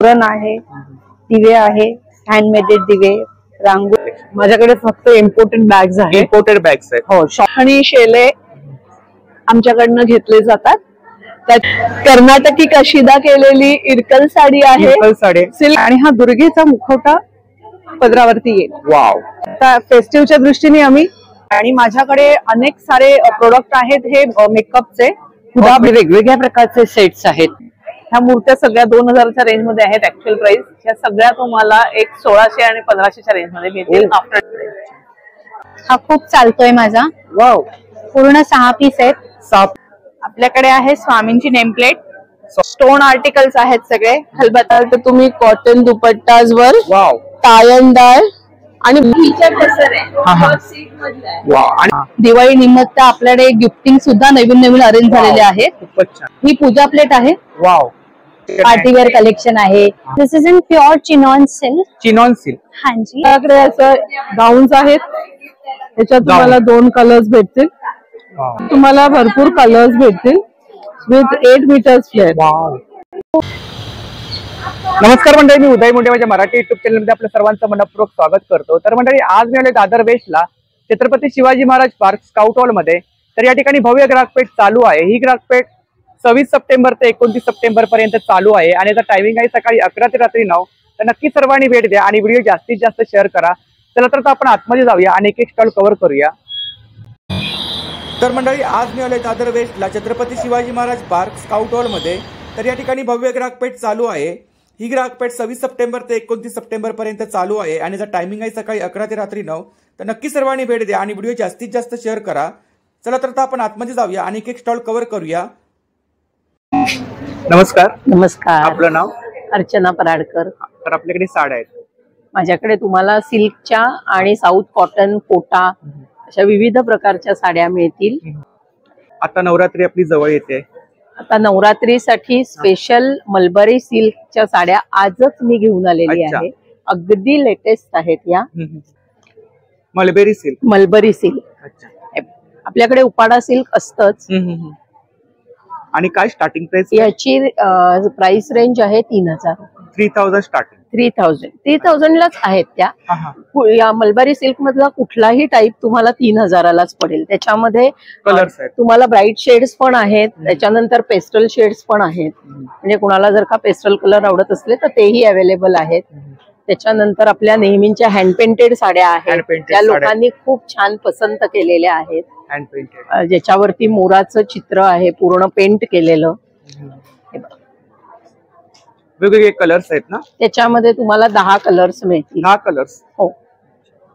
पुरण आहे, दिवे आहे, हँडमेडेड दिवे, रांगोळी। माझ्याकडे फक्त इम्पोर्टेड बॅग्स आहेत। इम्पोर्टेड बॅग्स आहेत हो। आणि शेले आमच्याकडनं घेतले जातात। कर्नाटकी कशिदा केलेली इरकल साडी आहे, इरकल साडी सिल्क, आणि हा दुर्गेचा मुखवटा पदरावरती येईल। वाव। आता फेस्टिव्हच्या दृष्टीने आम्ही, आणि माझ्याकडे अनेक सारे प्रोडक्ट आहेत हे मेकअपचे, वेगवेगळ्या प्रकारचे सेट्स आहेत। ह्या मूर्त्या सगळ्या 2000च्या रेंज मध्ये आहेत। ऍक्च्युअल प्राइस ह्या सगळ्या तुम्हाला एक 1600 आणि 1500च्या रेंज मध्ये मिळतील। आफ्टर हा खूप चालतोय माझा। वाव। पूर्ण 6 पीस आहेत। आपल्याकडे आहे स्वामींची नेमप्लेट, स्टोन आर्टिकल्स आहेत सगळे। खलबत्ता तर तुम्ही कॉटन दुपट्टाज वर वाव तायंदार आणि दिवाळी निमित्त आपल्याकडे गिफ्टिंग सुद्धा नवीन अरेंज झालेले आहेत। ही पूजा प्लेट आहे। वाव। पार्टीवेअर कलेक्शन आहे। This is in pure chinon silk. Chinon silk. हाँ जी। आपल्याकडे असं गाऊन्स आहेत, त्याच्यात तुम्हाला 2 कलर्स भेटतील। तुम्हाला भरपूर कलर्स भेटतील विथ 8 मीटर्स फ्लेअर। नमस्कार मंडळी, मी उदय मुंडे माझ्या मराठी युट्यूब चॅनल मध्ये आपल्या सर्वांचं मनपूर्वक स्वागत करतो। तर मंडळी, आज मी आले दादर वेस्टला Chhatrapati Shivaji Maharaj park scout hall मध्ये। तर या ठिकाणी भव्य ग्राहकपेठ चालू आहे। ही ग्राहकपेठ 26 सप्टेंबर ते 29 सप्टेंबर पर्यंत चालू आहे आणि याचा टायमिंग आहे सकाळी 11 ते रात्री 9। तर नक्की सर्वांनी भेट द्या आणि व्हिडिओ जास्तीत जास्त शेअर करा। चला तर आपण आतमध्ये जाऊया आणि एक स्टॉल कव्हर करूया। तर मंडळी, आज मी आलोय दादर वेस्टला Chhatrapati Shivaji Maharaj park scout hall मध्ये। तर या ठिकाणी भव्य ग्राहकपेठ चालू आहे। ही ग्राहकपेठ 26 सप्टेंबर ते 29 सप्टेंबर पर्यंत चालू आहे आणि याचा टायमिंग आहे सकाळी 11 ते रात्री 9। तर नक्की सर्वांनी भेट द्या आणि व्हिडिओ जास्तीत जास्त शेअर करा। चला तर आपण आतमध्ये जाऊया आणि एक स्टॉल कव्हर करूया। नमस्कार। नमस्कार। आपलं नाव? अर्चना पराडकर। तर आपल्याकडे साड्या आहेत। माझ्याकडे तुम्हाला सिल्कच्या आणि साऊथ कॉटन, कोटा अशा विविध प्रकारच्या साड्या मिळतील। आता नवरात्री आपली जवळ येते। आता नवरात्रीसाठी स्पेशल मलबरी सिल्कच्या साड्या आजच मी घेऊन आलेली आहे। अगदी लेटेस्ट आहेत या मलबरी सिल्क। Mulberry silk. आपल्याकडे उपाडा सिल्क असतच। आणि काय स्टार्टिंग प्राइस? याची प्राइस रेंज आहे 3000। 3000 स्टार्टिंग। 3000 लाच आहेत त्या। या मलबरी सिल्क मधला कुठलाही टाइप तुम्हाला 3000लाच पडेल। त्याच्यामध्ये कलर्स आहेत, तुम्हाला ब्राईट शेड्स पण आहेत, त्याच्यानंतर पेस्टल शेड्स पण आहेत। म्हणजे कुणाला जर का पेस्टल कलर आवडत असले तर तेही अवेलेबल आहेत। त्याच्यानंतर आपल्या नेहमीच्या हँड पेंटेड साड्या आहेत, त्या लोकांनी खूप छान पसंत केलेल्या आहेत। हँड पेंटेड, ज्याच्यावरती मोराचं चित्र आहे, पूर्ण पेंट केलेलं। वेगवेगळे कलर्स आहेत ना? त्याच्यामध्ये तुम्हाला 10 कलर्स मिळतील। 10 कलर्स। हो।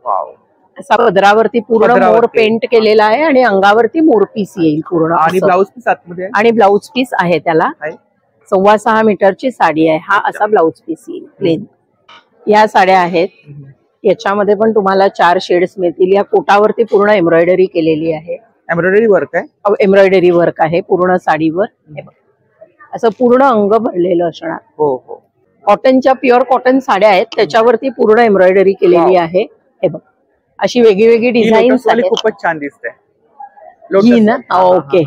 वाव। असा पदरावरती पूर्ण मोर पेंट केलेला आहे आणि अंगावरती मोरपीस येईल पूर्ण। आणि ब्लाउज पीस आतमध्ये? आणि ब्लाउज पीस आहे त्याला। 6.25 मीटरची साडी आहे। हा असा ब्लाउज पीस येईल प्लेन। या साड्या आहेत, याच्यामध्ये पण तुम्हाला 4 शेड्स मिळतील। या कोटावरती पूर्ण एम्ब्रॉयडरी केलेली आहे। एम्ब्रॉयडरी वर्क आहे? एम्ब्रॉयडरी वर्क आहे पूर्ण साडीवर। असं पूर्ण अंग भरलेलं असणार। हो हो। कॉटनच्या प्युअर कॉटन साड्या आहेत, त्याच्यावरती पूर्ण एम्ब्रॉयडरी केलेली आहे। हे बघ, अशी वेगवेगळी डिझाईन्स आहेत। खूपच छान दिसते ही ना? ओके।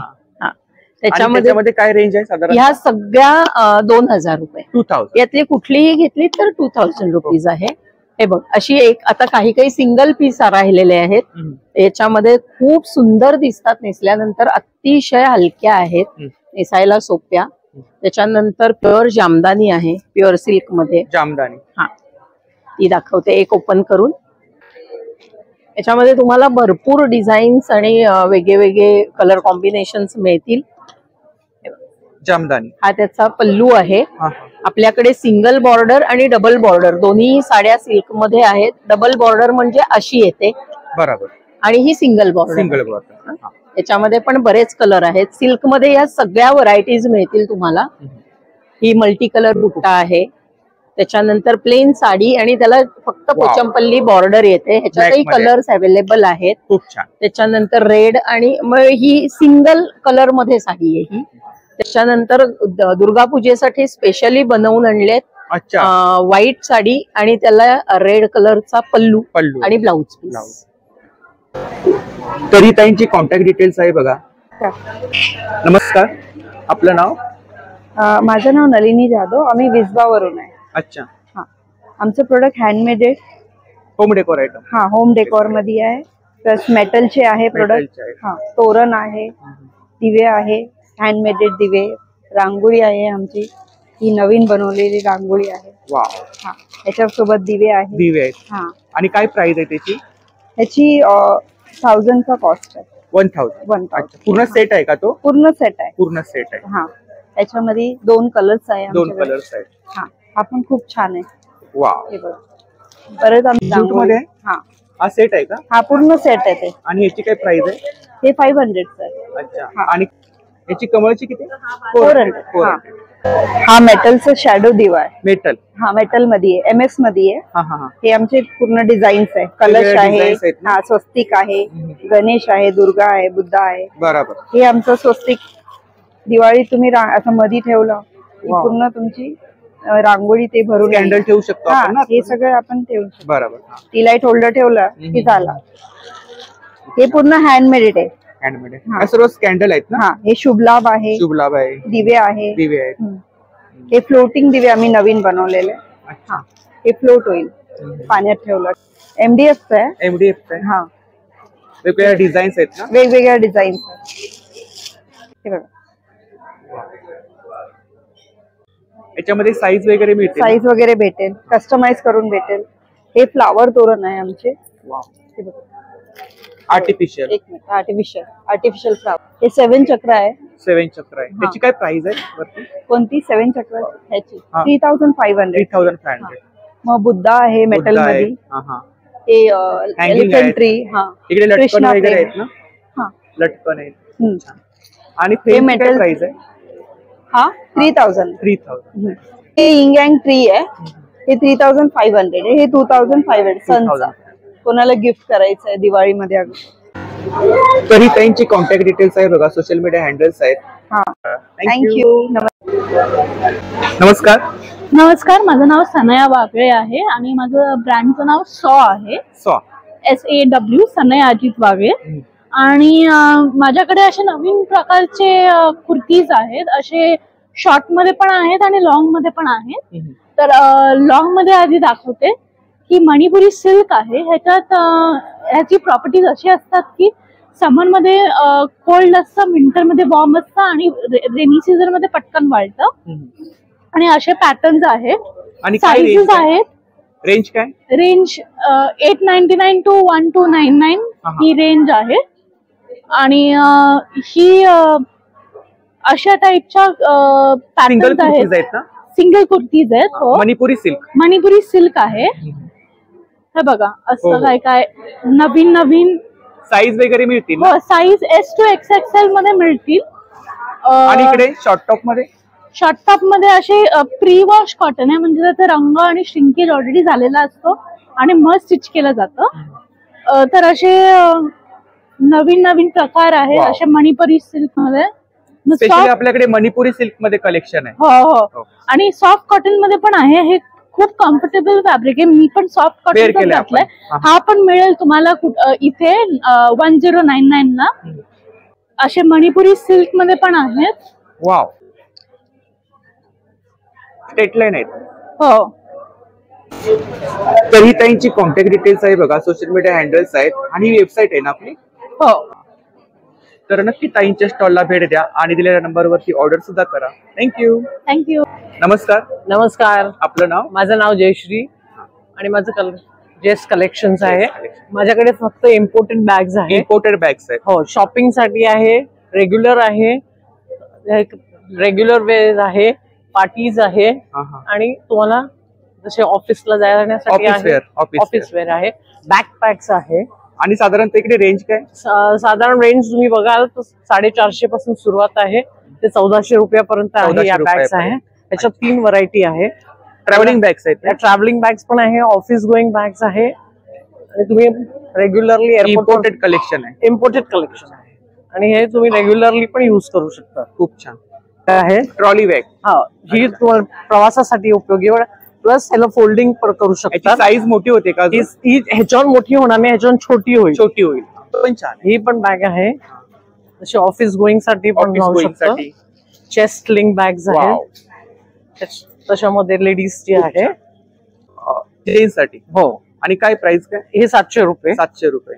त्याच्यामध्ये काय रेंज आहे साधारण? ह्या सगळ्या 2000 रुपये। 2000। यातली कुठलीही घेतली तर 2000 रुपीज आहे। हे बघ, अशी एक आता काही सिंगल पीस राहिलेले आहेत। याच्यामध्ये खूप सुंदर दिसतात नेसल्यानंतर, अतिशय हलक्या आहेत, नेसायला सोप्या। त्याच्यानंतर प्युअर जामदानी आहे, प्युअर सिल्क मध्ये जामदानी। हा, ती दाखवते एक ओपन करून। याच्यामध्ये तुम्हाला भरपूर डिझाईन्स आणि वेगळे कलर कॉम्बिनेशन्स मिळतील। जामदानी हा त्याचा पल्लू आहे। आपल्याकडे सिंगल बॉर्डर आणि डबल बॉर्डर दोन्ही साड्या सिल्क मध्ये आहेत। डबल बॉर्डर म्हणजे अशी येते, बरोबर, आणि ही सिंगल बॉर्डर। Single border. याच्यामध्ये पण बरेच कलर आहेत। सिल्क मध्ये या सगळ्या व्हरायटीज मिळतील तुम्हाला। ही मल्टी कलर बुट्टा आहे, त्याच्यानंतर प्लेन साडी आणि त्याला फक्त पोचमपल्ली बॉर्डर येते। ह्याच्यातही कलर्स अवेलेबल आहेत। खूप छान। त्याच्यानंतर रेड आणि ही सिंगल कलर मध्ये साडी आहे ही। त्याच्यानंतर दुर्गा पूजेसाठी स्पेशली बनवून आणलेत व्हाईट साडी आणि त्याला रेड कलरचा पल्लू आणि ब्लाउज पीस। तरी ताईंची कॉन्टॅक्ट डिटेल्स आहे बघा। नमस्कार, आपलं नाव? माझं नाव नलिनी जाधव, आम्ही विसबावरून आहे। अच्छा, हा, आमचं प्रोडक्ट हँडमेड आहे. Home decor item. हा, होम डेकोर मध्ये आहे. प्लस मेटलचे आहे प्रोडक्ट. हा, तोरण आहे, दिवे आहे, हँडमेडेड दिवे, रांगोळी आहे आमची, ही नवीन बनवलेली रांगोळी आहे. वाव. हा, याच्यासोबत दिवे आहे. दिवे आहेत. हा, आणि काय प्राइस आहे त्याची? ह्याची 1000 चा कॉस्ट आहे. 1000. 1000. पूर्ण सेट आहे का तो? पूर्ण सेट आहे. पूर्ण सेट आहे. हा, त्याच्यामध्ये 2 कलर्स आहे. 2 कलर्स आहेत. हा, हा पण खूप छान आहे. वाव. हे बघा. परत आम्ही जूट मध्ये? हा, हा सेट आहे का? हा पूर्ण सेट आहे ते. आणि याची काय प्राइस आहे? हे 500 चं आहे. अच्छा. आणि याची कमळची किती? 400. हा मेटलचा शॅडो दिवा आहे. मेटल. हा, मेटल मध्ये आहे, एमएस मध्ये आहे. हा हा हा. हे आमचे पूर्ण डिझाईन्स आहे. कलश आहे, designs आहेत ना? हा, स्वस्तिक आहे, गणेश आहे, दुर्गा आहे, बुद्ध आहे. बरोबर. हे आमचं स्वस्तिक दिवाळी तुम्ही असं मध्ये ठेवलं की Wow. पूर्ण तुमची रांगोळी ते भरून कॅन्डल ठेवू शकतो आपण ना? हे सगळं आपण ठेवू शकतो. बरोबर. टी लाईट होल्डर ठेवलं की झाला. हे पूर्ण हँडमेड आहे. हँडमेड आहे. सर्व कॅन्डल आहेत ना? हा, हे शुभ लाभ आहे, शुभ लाभ आहे, दिवे आहे. दिवे आहेत. हे फ्लोटिंग दिवे आम्ही नवीन बनवलेले. अच्छा. हे फ्लोट होईल पाण्यात ठेवलं. MDF आहे. MDF आहे. हा, वेगवेगळ्या डिझाईन्स आहेत ना? वेगवेगळ्या डिझाईन्स. हे बघा, याच्यामध्ये साईज वगैरे मिळते? साईज वगैरे भेटेल, कस्टमाइज करून भेटेल. हे फ्लावर तोरण आहे आमचे. हे बघा, आर्टिफिशियल. एक मिनिट, आर्टिफिशियल फ्लावर. हे 7 चक्र आहे. 7 चक्र आहे. त्याची काय प्राइस आहे वरती? कोणती 7 चक्र? ह्याची हा. 3500. 3500. मग बुद्धा आहे मेटल मध्ये. हा हा. हे Hanging एलिफंट आहे. ट्री. हा, इकडे लटकन कृष्णा वगैरे प्रेम. आहेत ना? हा, लटकन आहेत. हम्म. आणि हे फ्रेम metal- काय प्राइस आहे? हा, 3000. 3000. हे इंगँग ट्री आहे. हे 3500 आहे. हे 2500 सनचा. कोणाला गिफ्ट करायचं आहे दिवाळीमध्ये अगं. तरी त्यांची कॉन्टॅक्ट डिटेल्स आहे बघा, सोशल मीडिया हँडल्स आहेत. हा, थँक्यू. नमस्कार. नमस्कार, माझं नाव सनया वागळे आहे आणि माझं ब्रँडचं नाव सॉ आहे. SAW, सनया अजित वागळे. आणि माझ्याकडे असे नवीन प्रकारचे कुर्तीज आहेत. असे शॉर्ट मध्ये पण आहेत आणि लॉंग मध्ये पण आहेत. तर लॉंग मध्ये आधी दाखवते. ही मणिपुरी सिल्क आहे. ह्याची प्रॉपर्टीज अशी असतात की समर मध्ये कोल्ड असतं, विंटर मध्ये वॉर्म असतं आणि रेनी सीझन मध्ये पटकन वाळतं. आणि असे पॅटर्न्स आहेत. आणि साईजेस आहेत. रेंज काय? रेंज 899 to 1299 ही रेंज आहे. आणि ही अशा टाईपच्या पॅटर्न्स आहेत. सिंगल कुर्तीज आहेत. हो, मणिपुरी सिल्क. मणिपुरी सिल्क आहे. हे बघा, असं काय काय नवीन नवीन साईज वगैरे मिळतील? हो, साईज S to XXL मध्ये मिळतील. आणि इकडे शॉर्ट टॉप मध्ये? शॉर्ट टॉप मध्ये असे प्री वॉश कॉटन आहे, म्हणजे त्याचा रंग आणि श्रिंकेज ऑलरेडी झालेला असतो आणि मग स्टिच केलं जातं. तर असे नवीन नवीन प्रकार आहेत. असे मणिपुरी सिल्क मध्ये. आपल्याकडे मणिपुरी सिल्क मध्ये कलेक्शन आहे. हो हो. आणि सॉफ्ट कॉटन मध्ये पण आहे. हे खूप कम्फर्टेबल फॅब्रिक आहे. मी पण सॉफ्ट कॉटन घातलाय. हा पण मिळेल तुम्हाला इथे 1099 ला. असे मणिपुरी सिल्क मध्ये पण आहेत. वाव. स्टेटलाईन आहेत. हो. तरी त्यांची कॉन्टॅक्ट डिटेल्स आहे बघा, सोशल मीडिया हँडल्स आहेत आणि वेबसाईट आहे ना आपली. हो. तर नक्की ताईंच्या स्टॉलला भेट द्या आणि दिलेल्या नंबरवरती ऑर्डर सुद्धा करा. थँक्यू. नमस्कार. नमस्कार, आपलं नाव? माझं नाव जयश्री आणि माझं जेस कलेक्शन्स आहे. माझ्याकडे फक्त इम्पोर्टेड बॅग्स आहेत. इम्पोर्टेड बॅग्स आहेत. हो, शॉपिंग साठी आहे, रेग्युलर आहे, रेग्युलर वेअर आहे, पार्टीज आहे आणि तुम्हाला जसे ऑफिसला जाण्यासाठी ऑफिस वेअर आहे, बॅकपॅक्स आहे. आणि साधारणतः इकडे रेंज काय? साधारण रेंज तुम्ही बघाल तर 450 पासून सुरुवात आहे ते 1400 रुपयापर्यंत आहे. या बॅग्स आहे. त्याच्यात 3 व्हरायटी आहे. ट्रॅव्हलिंग बॅग्स आहेत. ट्रॅव्हलिंग बॅग्स पण आहे, ऑफिस गोईंग बॅग्स आहे आणि तुम्ही रेग्युलरली इम्पोर्टेड कलेक्शन आहे. इम्पोर्टेड कलेक्शन आहे आणि हे तुम्ही रेग्युलरली पण युज करू शकता. खूप छान आहे. Trolley bag. हा, ही तुम्हाला प्रवासासाठी उपयोगी. प्लस ह्याला फोल्डिंग करू शकता. साईज मोठी होते का? ही ह्याच्यावर मोठी होणार नाही, ह्याच्यावर छोटी होईल. पण छान. ही पण बॅग आहे. जशी ऑफिस गोईंग साठी पण जाऊ शकतो. चेस्ट लिंक बॅग्स आहेत. तशामध्ये लेडीजची आहे. जेंट्स साठी. हो. आणि काय प्राइस काय? हे 700 रुपये. 700 रुपये.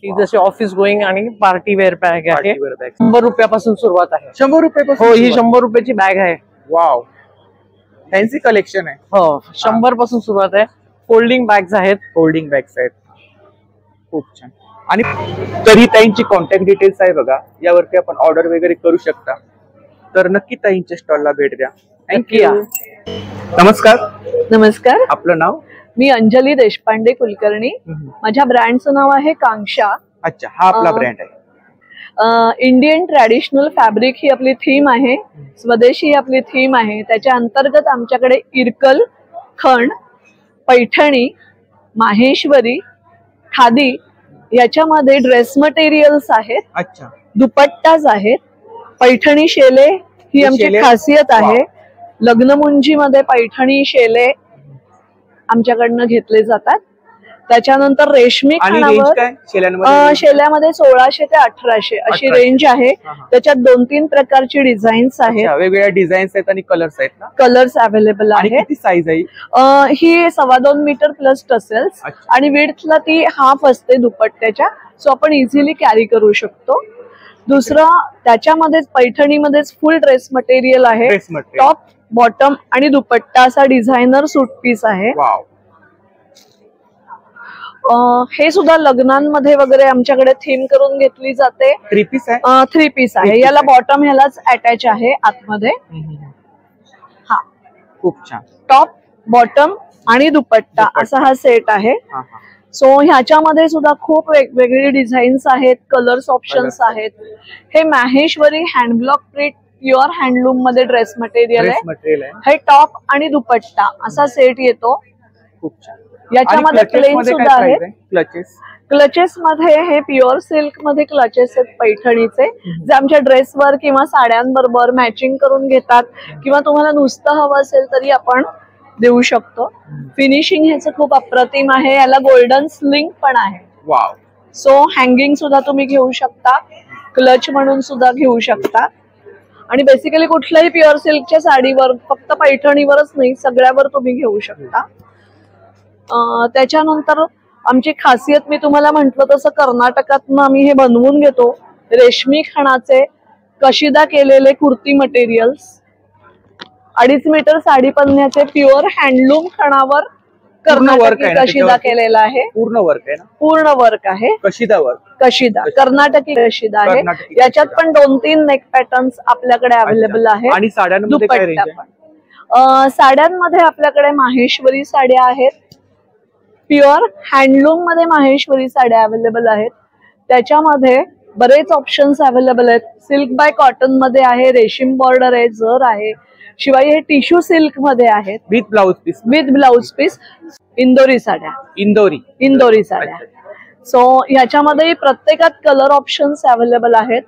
ही जशी ऑफिस गोईंग आणि पार्टी वेअर बॅग आहे. 100 रुपयापासून सुरुवात आहे. 100 रुपये? हो, ही 100 रुपयाची बॅग आहे. वाव, फॅन्सी कलेक्शन आहे. हो, 100 पासून सुरुवात आहे. फोल्डिंग बॅग्स आहेत. फोल्डिंग बॅग्स आहेत. खूप छान. आणि तरी ताईंची कॉन्टॅक्ट डिटेल्स आहे बघा, यावरती आपण ऑर्डर वगैरे करू शकता. तर नक्की ताईंच्या स्टॉलला भेट द्या. थँक्यू. नमस्कार. नमस्कार. आपलं नाव? मी अंजली देशपांडे कुलकर्णी. माझ्या ब्रँडचं नाव आहे कांक्षा. अच्छा, हा आपला ब्रँड आहे. इंडियन ट्रॅडिशनल फॅब्रिक ही आपली थीम आहे, स्वदेशी ही आपली थीम आहे. त्याच्या अंतर्गत आमच्याकडे इरकल, खण, पैठणी, माहेश्वरी, खादी याच्यामध्ये ड्रेस मटेरियल्स आहेत. अच्छा. दुपट्टाज आहेत. पैठणी शेले ही आमची खासियत आहे. लग्नमुंजी मध्ये पैठणी शेले आमच्याकडनं घेतले जातात. त्याच्यानंतर रेशमी खाणावर शेल्यामध्ये 1600 ते 1800 अशी रेंज आहे. त्याच्यात 2-3 प्रकारची डिझाईन्स आहेत. वेगवेगळ्या डिझाईन्स आहेत आणि कलर्स आहेत ना? कलर्स अवेलेबल आहेत. किती साईज आहे ही 2.25 मीटर प्लस टसेल्स आणि विड्थला ती हाफ असते दुपट्ट्याच्या. सो आपण इझिली कॅरी करू शकतो. दुसरं त्याच्यामध्येच पैठणीमध्येच फुल ड्रेस मटेरियल आहे. टॉप, बॉटम आणि दुपट्टा असा डिझायनर सूट पीस आहे. हे सुद्धा लग्नांमध्ये वगैरे आमच्याकडे थीम करून घेतली जाते. 3 पीस आहे. 3 पीस आहे. याला बॉटम ह्यालाच अटॅच आहे आतमध्ये. हा, खूप छान. टॉप, बॉटम आणि दुपट्टा असा हा सेट आहे. सो ह्याच्यामध्ये सुद्धा खूप वेगवेगळे डिझाईन्स आहेत, कलर्स ऑप्शन्स आहेत. हे Maheshwari hand block print pure handloom मध्ये ड्रेस मटेरियल आहे. हे टॉप आणि दुपट्टा असा सेट येतो. खूप छान. याच्यामध्ये प्लेन सुद्धा आहे. क्लचेस मध्ये हे प्युअर सिल्क मध्ये क्लचेस आहेत पैठणीचे, जे आमच्या ड्रेसवर किंवा साड्यांबरोबर मॅचिंग करून घेतात, किंवा तुम्हाला नुसतं हवं असेल तरी आपण देऊ शकतो. फिनिशिंग ह्याचं खूप अप्रतिम आहे. याला गोल्डन स्लिंग पण आहे. वाव. सो हँगिंग सुद्धा तुम्ही घेऊ शकता, क्लच म्हणून सुद्धा घेऊ शकता. आणि बेसिकली कुठल्याही प्युअर सिल्कच्या साडीवर, फक्त पैठणीवरच नाही, सगळ्यावर तुम्ही घेऊ शकता. त्याच्यानंतर आमची खासियत मी तुम्हाला म्हंटल तसं कर्नाटकातनं आम्ही हे बनवून घेतो. रेशमी खणाचे कशिदा केलेले कुर्ती मटेरियल्स, 2.5 मीटर साडी पन्न्याचे प्युअर हँडलूम खणावर कर्नाटकी कशिदा केलेला आहे. पूर्ण वर्क आहे ना? पूर्ण वर्क आहे. कशिदा वर्क. कशिदा कर्नाटकी कशिदा आहे. याच्यात पण 2-3 नेक पॅटर्न्स आपल्याकडे अवेलेबल आहे. आणि साड्यांमध्ये काय रेंज आहे? साड्यांमध्ये आपल्याकडे माहेश्वरी साड्या आहेत. प्युअर हँडलूम मध्ये माहेश्वरी साड्या अवेलेबल आहेत. त्याच्यामध्ये बरेच ऑप्शन्स अवेलेबल आहेत. सिल्क बाय कॉटन मध्ये आहे, रेशीम बॉर्डर आहे, जर आहे. शिवाय हे टिश्यू सिल्क मध्ये आहेत विथ ब्लाउज पीस. इंदोरी साड्या. इंदोरी साड्या. सो ह्याच्यामध्ये प्रत्येकात कलर ऑप्शन्स अवेलेबल आहेत.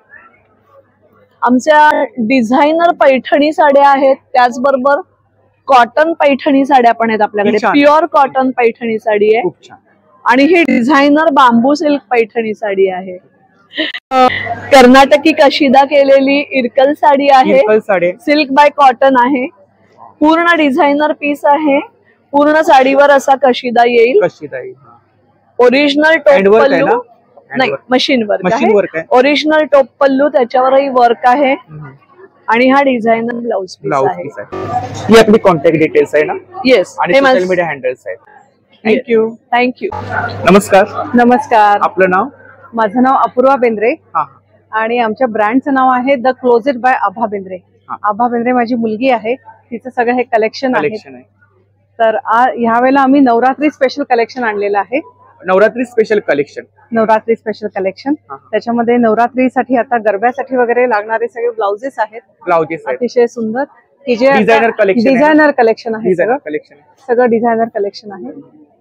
आमच्या डिझायनर पैठणी साड्या आहेत. त्याचबरोबर कॉटन पैठणी साड्या पण आहेत आपल्याकडे. प्युअर कॉटन पैठणी साडी आहे. आणि ही डिझायनर बांबू सिल्क पैठणी साडी आहे. कर्नाटकी कशिदा केलेली इरकल साडी आहे. सिल्क बाय कॉटन आहे. पूर्ण डिझायनर पीस आहे. पूर्ण साडीवर असा कशिदा येईल. ओरिजिनल टोप पल्लू नाही, मशीन वर्क आहे. ओरिजिनल टोप पल्लू, त्याच्यावरही वर्क आहे. आणि हा डिझायनर ब्लाउज पीस आहे. ही आपली कॉन्टॅक्ट डिटेल्स आहे ना? येस. आणि सोशल मीडिया हँडल्स आहेत. थँक्यू. नमस्कार. आपलं नाव? माझं नाव अपूर्वा बेंद्रे आणि आमच्या ब्रँडचं नाव आहे द क्लोजेट बाय आभा बेंद्रे. आभा बेंद्रे माझी मुलगी आहे. तिचं सगळं हे कलेक्शन आहे. तर ह्या वेळेला आम्ही नवरात्री स्पेशल कलेक्शन आणलेलं आहे. Navratri special collection. त्याच्यामध्ये नवरात्रीसाठी आता गरब्यासाठी वगैरे लागणारे सगळे ब्लाउजेस आहेत. अतिशय सुंदर. की जे डिझायनर कलेक्शन आहे. सगळं डिझायनर कलेक्शन आहे.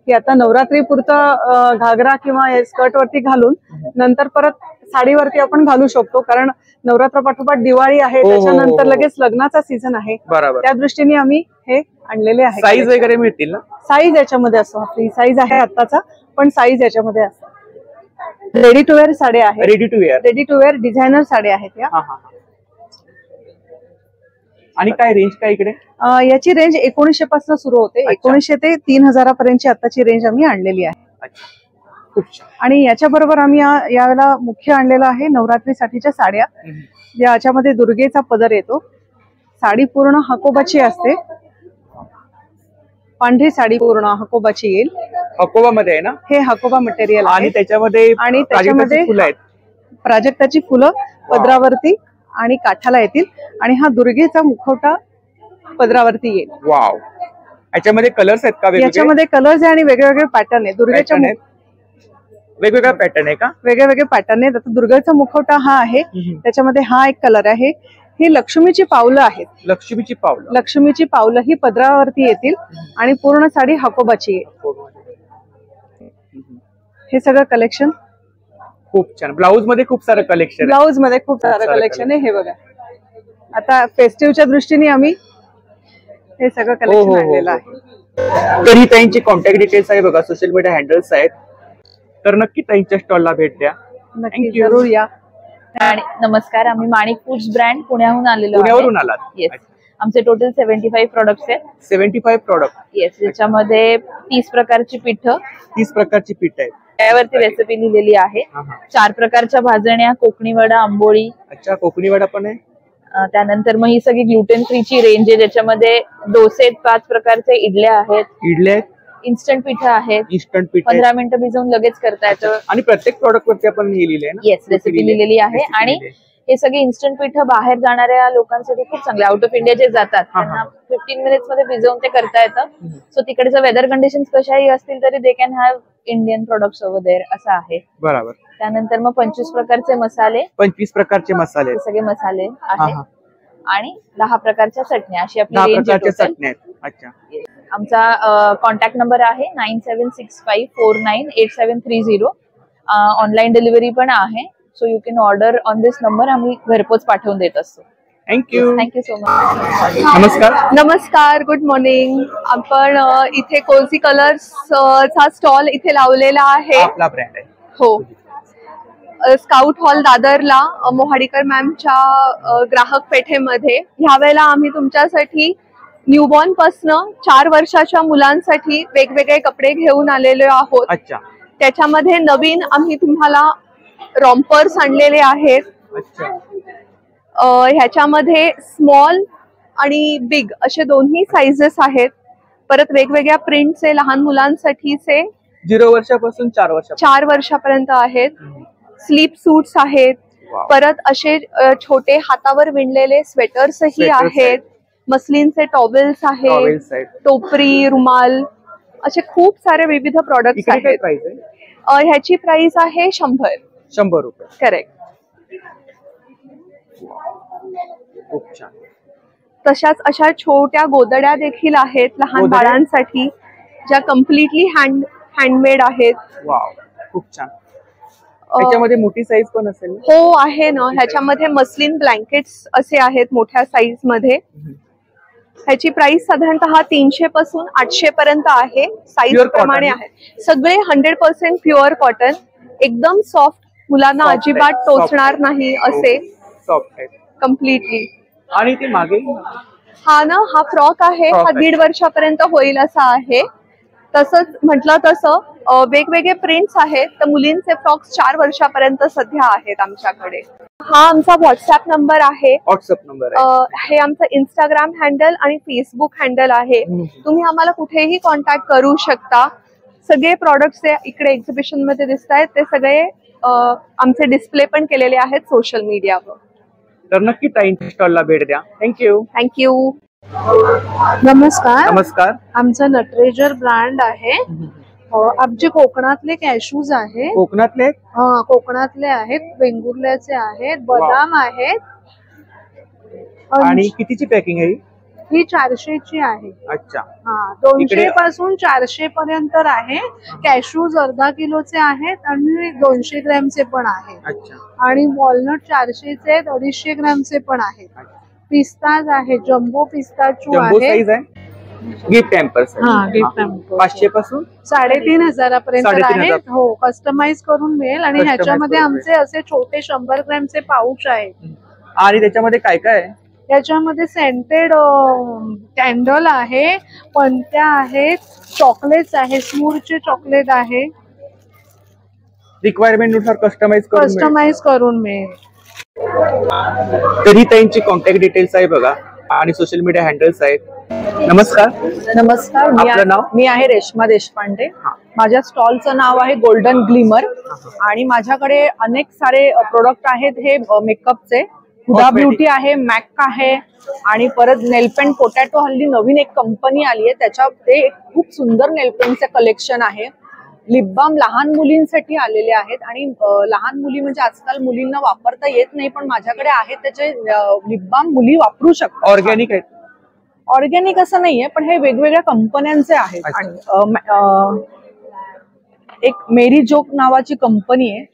की आता नवरात्री पुरतं घागरा किंवा स्कर्ट वरती घालून नंतर परत साडीवरती आपण घालू शकतो. कारण नवरात्र पाठोपाठ दिवाळी आहे, त्याच्यानंतर लगेच लग्नाचा सीझन आहे. त्या दृष्टीने आम्ही हे आणलेले आहे. साईज वगैरे मिळतील ना? साईज याच्यामध्ये असतो. फ्री साईज आहे आत्ताचा, पण साईज याच्यामध्ये असतो. रेडी टू वेअर साड्या आहेत. रेडी टू वेअर डिझायनर साड्या आहेत या. आणि काय रेंज काय इकडे? याची रेंज 1900 पासून सुरू होते. 1900 ते 3000 पर्यंतची आताची रेंज आम्ही आणलेली आहे. खूप छान. आणि याच्या बरोबर आम्ही यावेळेला मुख्य आणलेला आहे नवरात्रीसाठीच्या साड्या. याच्यामध्ये दुर्गेचा पदर येतो. साडी पूर्ण हकोबाची असते. पांढरी साडी पूर्ण हकोबाची येईल. हकोबा मध्ये आहे ना हे? हकोबा मटेरियल आणि त्याच्यामध्ये फुलं आहेत. प्राजक्ताची फुलं पदरावरती आणि काठाला येतील आणि हा दुर्गेचा मुखवटा पदरावरती येईल. वाव. याच्यामध्ये कलर्स आहेत का? याच्यामध्ये कलर्स आहे आणि वेगवेगळे पॅटर्न आहे. दुर्गेच्या वेगवेगळा पॅटर्न आहे का? वेगळे पॅटर्न आहेत. आता दुर्गेचा मुखवटा हा आहे. त्याच्यामध्ये हा एक कलर आहे. ही लक्ष्मीची पावलं आहेत. लक्ष्मीची पावलं ही पदरावरती येतील आणि पूर्ण साडी हकोबाची येईल. हे सगळं कलेक्शन खूप छान. ब्लाऊज मध्ये खूप सारं कलेक्शन. ब्लाऊज मध्ये खूप सारं कलेक्शन आहे. हे बघा, आता फेस्टिव्हच्या दृष्टीने आम्ही हे सगळं कलेक्शन आणलेलं आहे. तर ही त्यांची कॉन्टॅक्ट डिटेल्स आहे बघा, सोशल मीडिया हँडल्स आहेत. तर नक्की त्यांच्या स्टॉलला भेट द्या. नक्की जरूर या. आणि नमस्कार, आम्ही माणिक फूड्स ब्रँड पुण्याहून आलेलो. पुण्यावरून आलात? येस. आमचे टोटल 75 प्रोडक्ट्स आहेत. 75 प्रोडक्ट. येस. ज्याच्यामध्ये 30 प्रकारची पीठ. 30 प्रकारची पीठ आहेत. त्यावरती रेसिपी लिहिलेली आहे. 4 प्रकारच्या भाजण्या, कोकणी वडा, आंबोळी. अच्छा, कोकणी वडा पण आहे. त्यानंतर मग ही सगळी ग्लुटेन फ्रीची रेंज आहे, ज्याच्यामध्ये डोसे 5 प्रकारचे, इडल्या आहेत, इन्स्टंट पीठ आहेत. 15 मिनिटं भिजवून लगेच करता येतं. आणि प्रत्येक प्रोडक्ट वरती आपण लिहिलेली आहे ना? येस, रेसिपी लिहिलेली आहे. आणि हे सगळे इन्स्टंट पीठ बाहेर जाणाऱ्या लोकांसाठी खूप चांगले, आउट ऑफ इंडिया जे जातात त्यांना 15 मिनिट्स मध्ये भिजवून ते करता येतं. सो तिकडचे वेदर कंडिशन कशाही असतील तरी they can have Indian products over there, असं आहे. बरोबर. त्यानंतर मग 25 प्रकारचे मसाले. 25 प्रकारचे मसाले, सगळे मसाले आहेत. आणि 10 प्रकारच्या चटण्या, अशी आपली रेंज आहे. अच्छा. आमचा कॉन्टॅक्ट नंबर आहे 9765498730. ऑनलाईन डिलिव्हरी पण आहे. So you can order on this number. आम्ही घरपोच पाठवून देत असतो. Thank you so much. नमस्कार, गुड मॉर्निंग. आपण इथे कोझी कलर्स चा स्टॉल इथे लावलेला आहे. आपला ब्रँड आहे. हो. स्काउट हॉल दादरला मोहाडीकर मॅमच्या ग्राहक पेठेमध्ये. ह्या वेळेला आम्ही तुमच्यासाठी न्यूबॉर्न पासनं 4 वर्षाच्या मुलांसाठी वेगवेगळे कपडे घेऊन आलेले आहोत. अच्छा. त्याच्यामध्ये नवीन आम्ही तुम्हाला रॉम्पर्स आणलेले आहेत. ह्याच्यामध्ये स्मॉल आणि बिग असे दोन्ही साइजेस आहेत. परत वेगवेगळ्या प्रिंटचे लहान मुलांसाठीचे 0 वर्षापासून 4 वर्षापर्यंत आहेत. स्लीप सूट्स आहेत. परत असे छोटे हातावर विणलेले स्वेटर्सही आहेत. मस्लिनचे टॉवेल्स आहेत. टोपरी, रुमाल, असे खूप सारे विविध प्रोडक्ट्स आहेत. ह्याची प्राइस आहे 100 रुपये. करेक्ट. खूप छान. तशाच अशा छोट्या गोदड्या देखील आहेत लहान बाळांसाठी, ज्या कम्प्लिटली हँडमेड आहेत. वाव, खूप छान. त्याच्यामध्ये मोठी साईज पण असेल? हो, आहे ना. ह्याच्यामध्ये मस्लिन ब्लँकेट्स असे आहेत मोठ्या साईज मध्ये. ह्याची प्राइस साधारणतः 300 पासून 800 पर्यंत आहे. साईज प्रमाणे आहे. सगळे 100% प्युअर कॉटन, एकदम सॉफ्ट, मुलांना अजिबात टोचणार नाही असे सॉफ्ट आहेत कम्प्लिटली. आणि ते मागे हा ना, हा फ्रॉक आहे. हा 1.5 वर्षापर्यंत होईल असा आहे. तसंच म्हटलं तसं वेगवेगळे प्रिंट्स आहेत. तर मुलींचे फ्रॉक्स 4 वर्षापर्यंत सध्या आहेत आमच्याकडे. हा आमचा व्हॉट्सअप नंबर आहे. हे आमचं इंस्टाग्राम हँडल आणि फेसबुक हँडल आहे. तुम्ही आम्हाला कुठेही कॉन्टॅक्ट करू शकता. सगळे प्रोडक्ट्स इकडे एक्झिबिशन मध्ये दिसत आहेत, ते सगळे आमचे डिस्प्ले पण केलेले आहेत सोशल मीडियावर. तर नक्की ताईंच्या स्टॉलला भेट द्या. थँक्यू. नमस्कार. आमचं नटरेजर ब्रँड आहे. आमचे कोकणातले कॅशूज आहे. कोकणातले आहेत. वेंगुर्ल्याचे आहेत. बदाम आहेत. आणि कितीची पॅकिंग आहे ही? 400 ची आहे. अच्छा. 200 पासून 400 पर्यंत आहे. कॅशूज अर्धा किलोचे आहेत आणि 200 ग्रॅमचे पण आहेत. अच्छा. आणि वॉलनट 400 चे आहेत, 250 ग्रॅमचे पण आहेत. पिस्ताज आहे, जम्बो पिस्ताचू आहे. गिफ्ट हॅम्पर्स 500 पासून 3500 पर्यंत आहेत. हो, कस्टमाइज करून मिळेल. आणि ह्याच्यामध्ये आमचे असे छोटे 100 ग्रॅमचे पाऊच आहेत. आणि त्याच्यामध्ये काय काय आहे? याच्यामध्ये सेंटेड कॅन्डल आहे, पणत्या आहेत, चॉकलेट्स आहे, स्मूरचे चॉकलेट आहे, रिक्वायरमेंट नुसार कस्टमाइज करून मिळेल. तरी त्यांची कॉन्टॅक्ट डिटेल्स आहे बघा आणि सोशल मीडिया हँडल्स आहेत. नमस्कार. नमस्कार, मी आहे रेश्मा देशपांडे. माझ्या स्टॉलचं नाव आहे गोल्डन ग्लिमर आणि माझ्याकडे अनेक सारे प्रोडक्ट आहेत. हे मेकअपचे हुडा ब्युटी आहे, मॅक आहे आणि परत नेलपेंट पोटॅटो हल्ली नवीन एक कंपनी आली आहे, त्याच्यामध्ये खूप सुंदर नेलपेंटचे कलेक्शन आहे. लिप बाम लहान मुलींसाठी आलेले आहेत आणि लहान मुली म्हणजे आजकाल मुलींना वापरता येत नाही, पण माझ्याकडे आहे त्याचे लिप बाम मुली वापरू शकतात. ऑर्गॅनिक आहेत. ऑर्गॅनिक असं नाहीये, पण हे वेगवेगळ्या कंपन्यांचे आहेत. आणि एक मेरी जोक नावाची कंपनी आहे,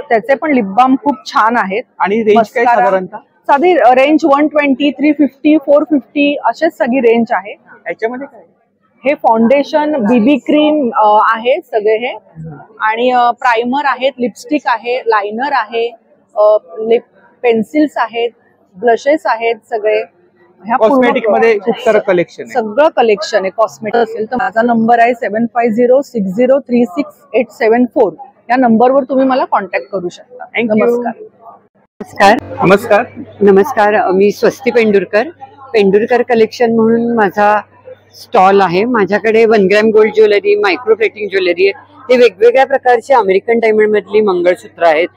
त्याचे पण लिप बाम खूप छान आहेत. आणि रेंज काय साधारणतः? साधी रेंज 120, 350, 450 अशीच सगळी रेंज आहे. याच्यामध्ये काय? हे फाउंडेशन, बीबी क्रीम आहे सगळे हे, आणि प्रायमर आहेत, लिपस्टिक आहे, लायनर आहे, लिप पेन्सिल्स आहेत, ब्लशेस आहेत, सगळे ह्या कॉस्मेटिक मध्ये खूप सारं कलेक्शन आहे. सगळं कलेक्शन आहे. कॉस्मेटिक असेल तर माझा नंबर आहे 7506036874. या नंबरवर तुम्ही मला कॉन्टॅक्ट करू शकता. नमस्कार. नमस्कार. नमस्कार. मी स्वस्ती पेंडुरकर कलेक्शन म्हणून माझा स्टॉल आहे. माझ्याकडे 1 gram gold jewellery, micro plating jewellery आहे. हे वेगवेगळ्या प्रकारचे अमेरिकन डायमंड मधली मंगळसूत्र आहेत.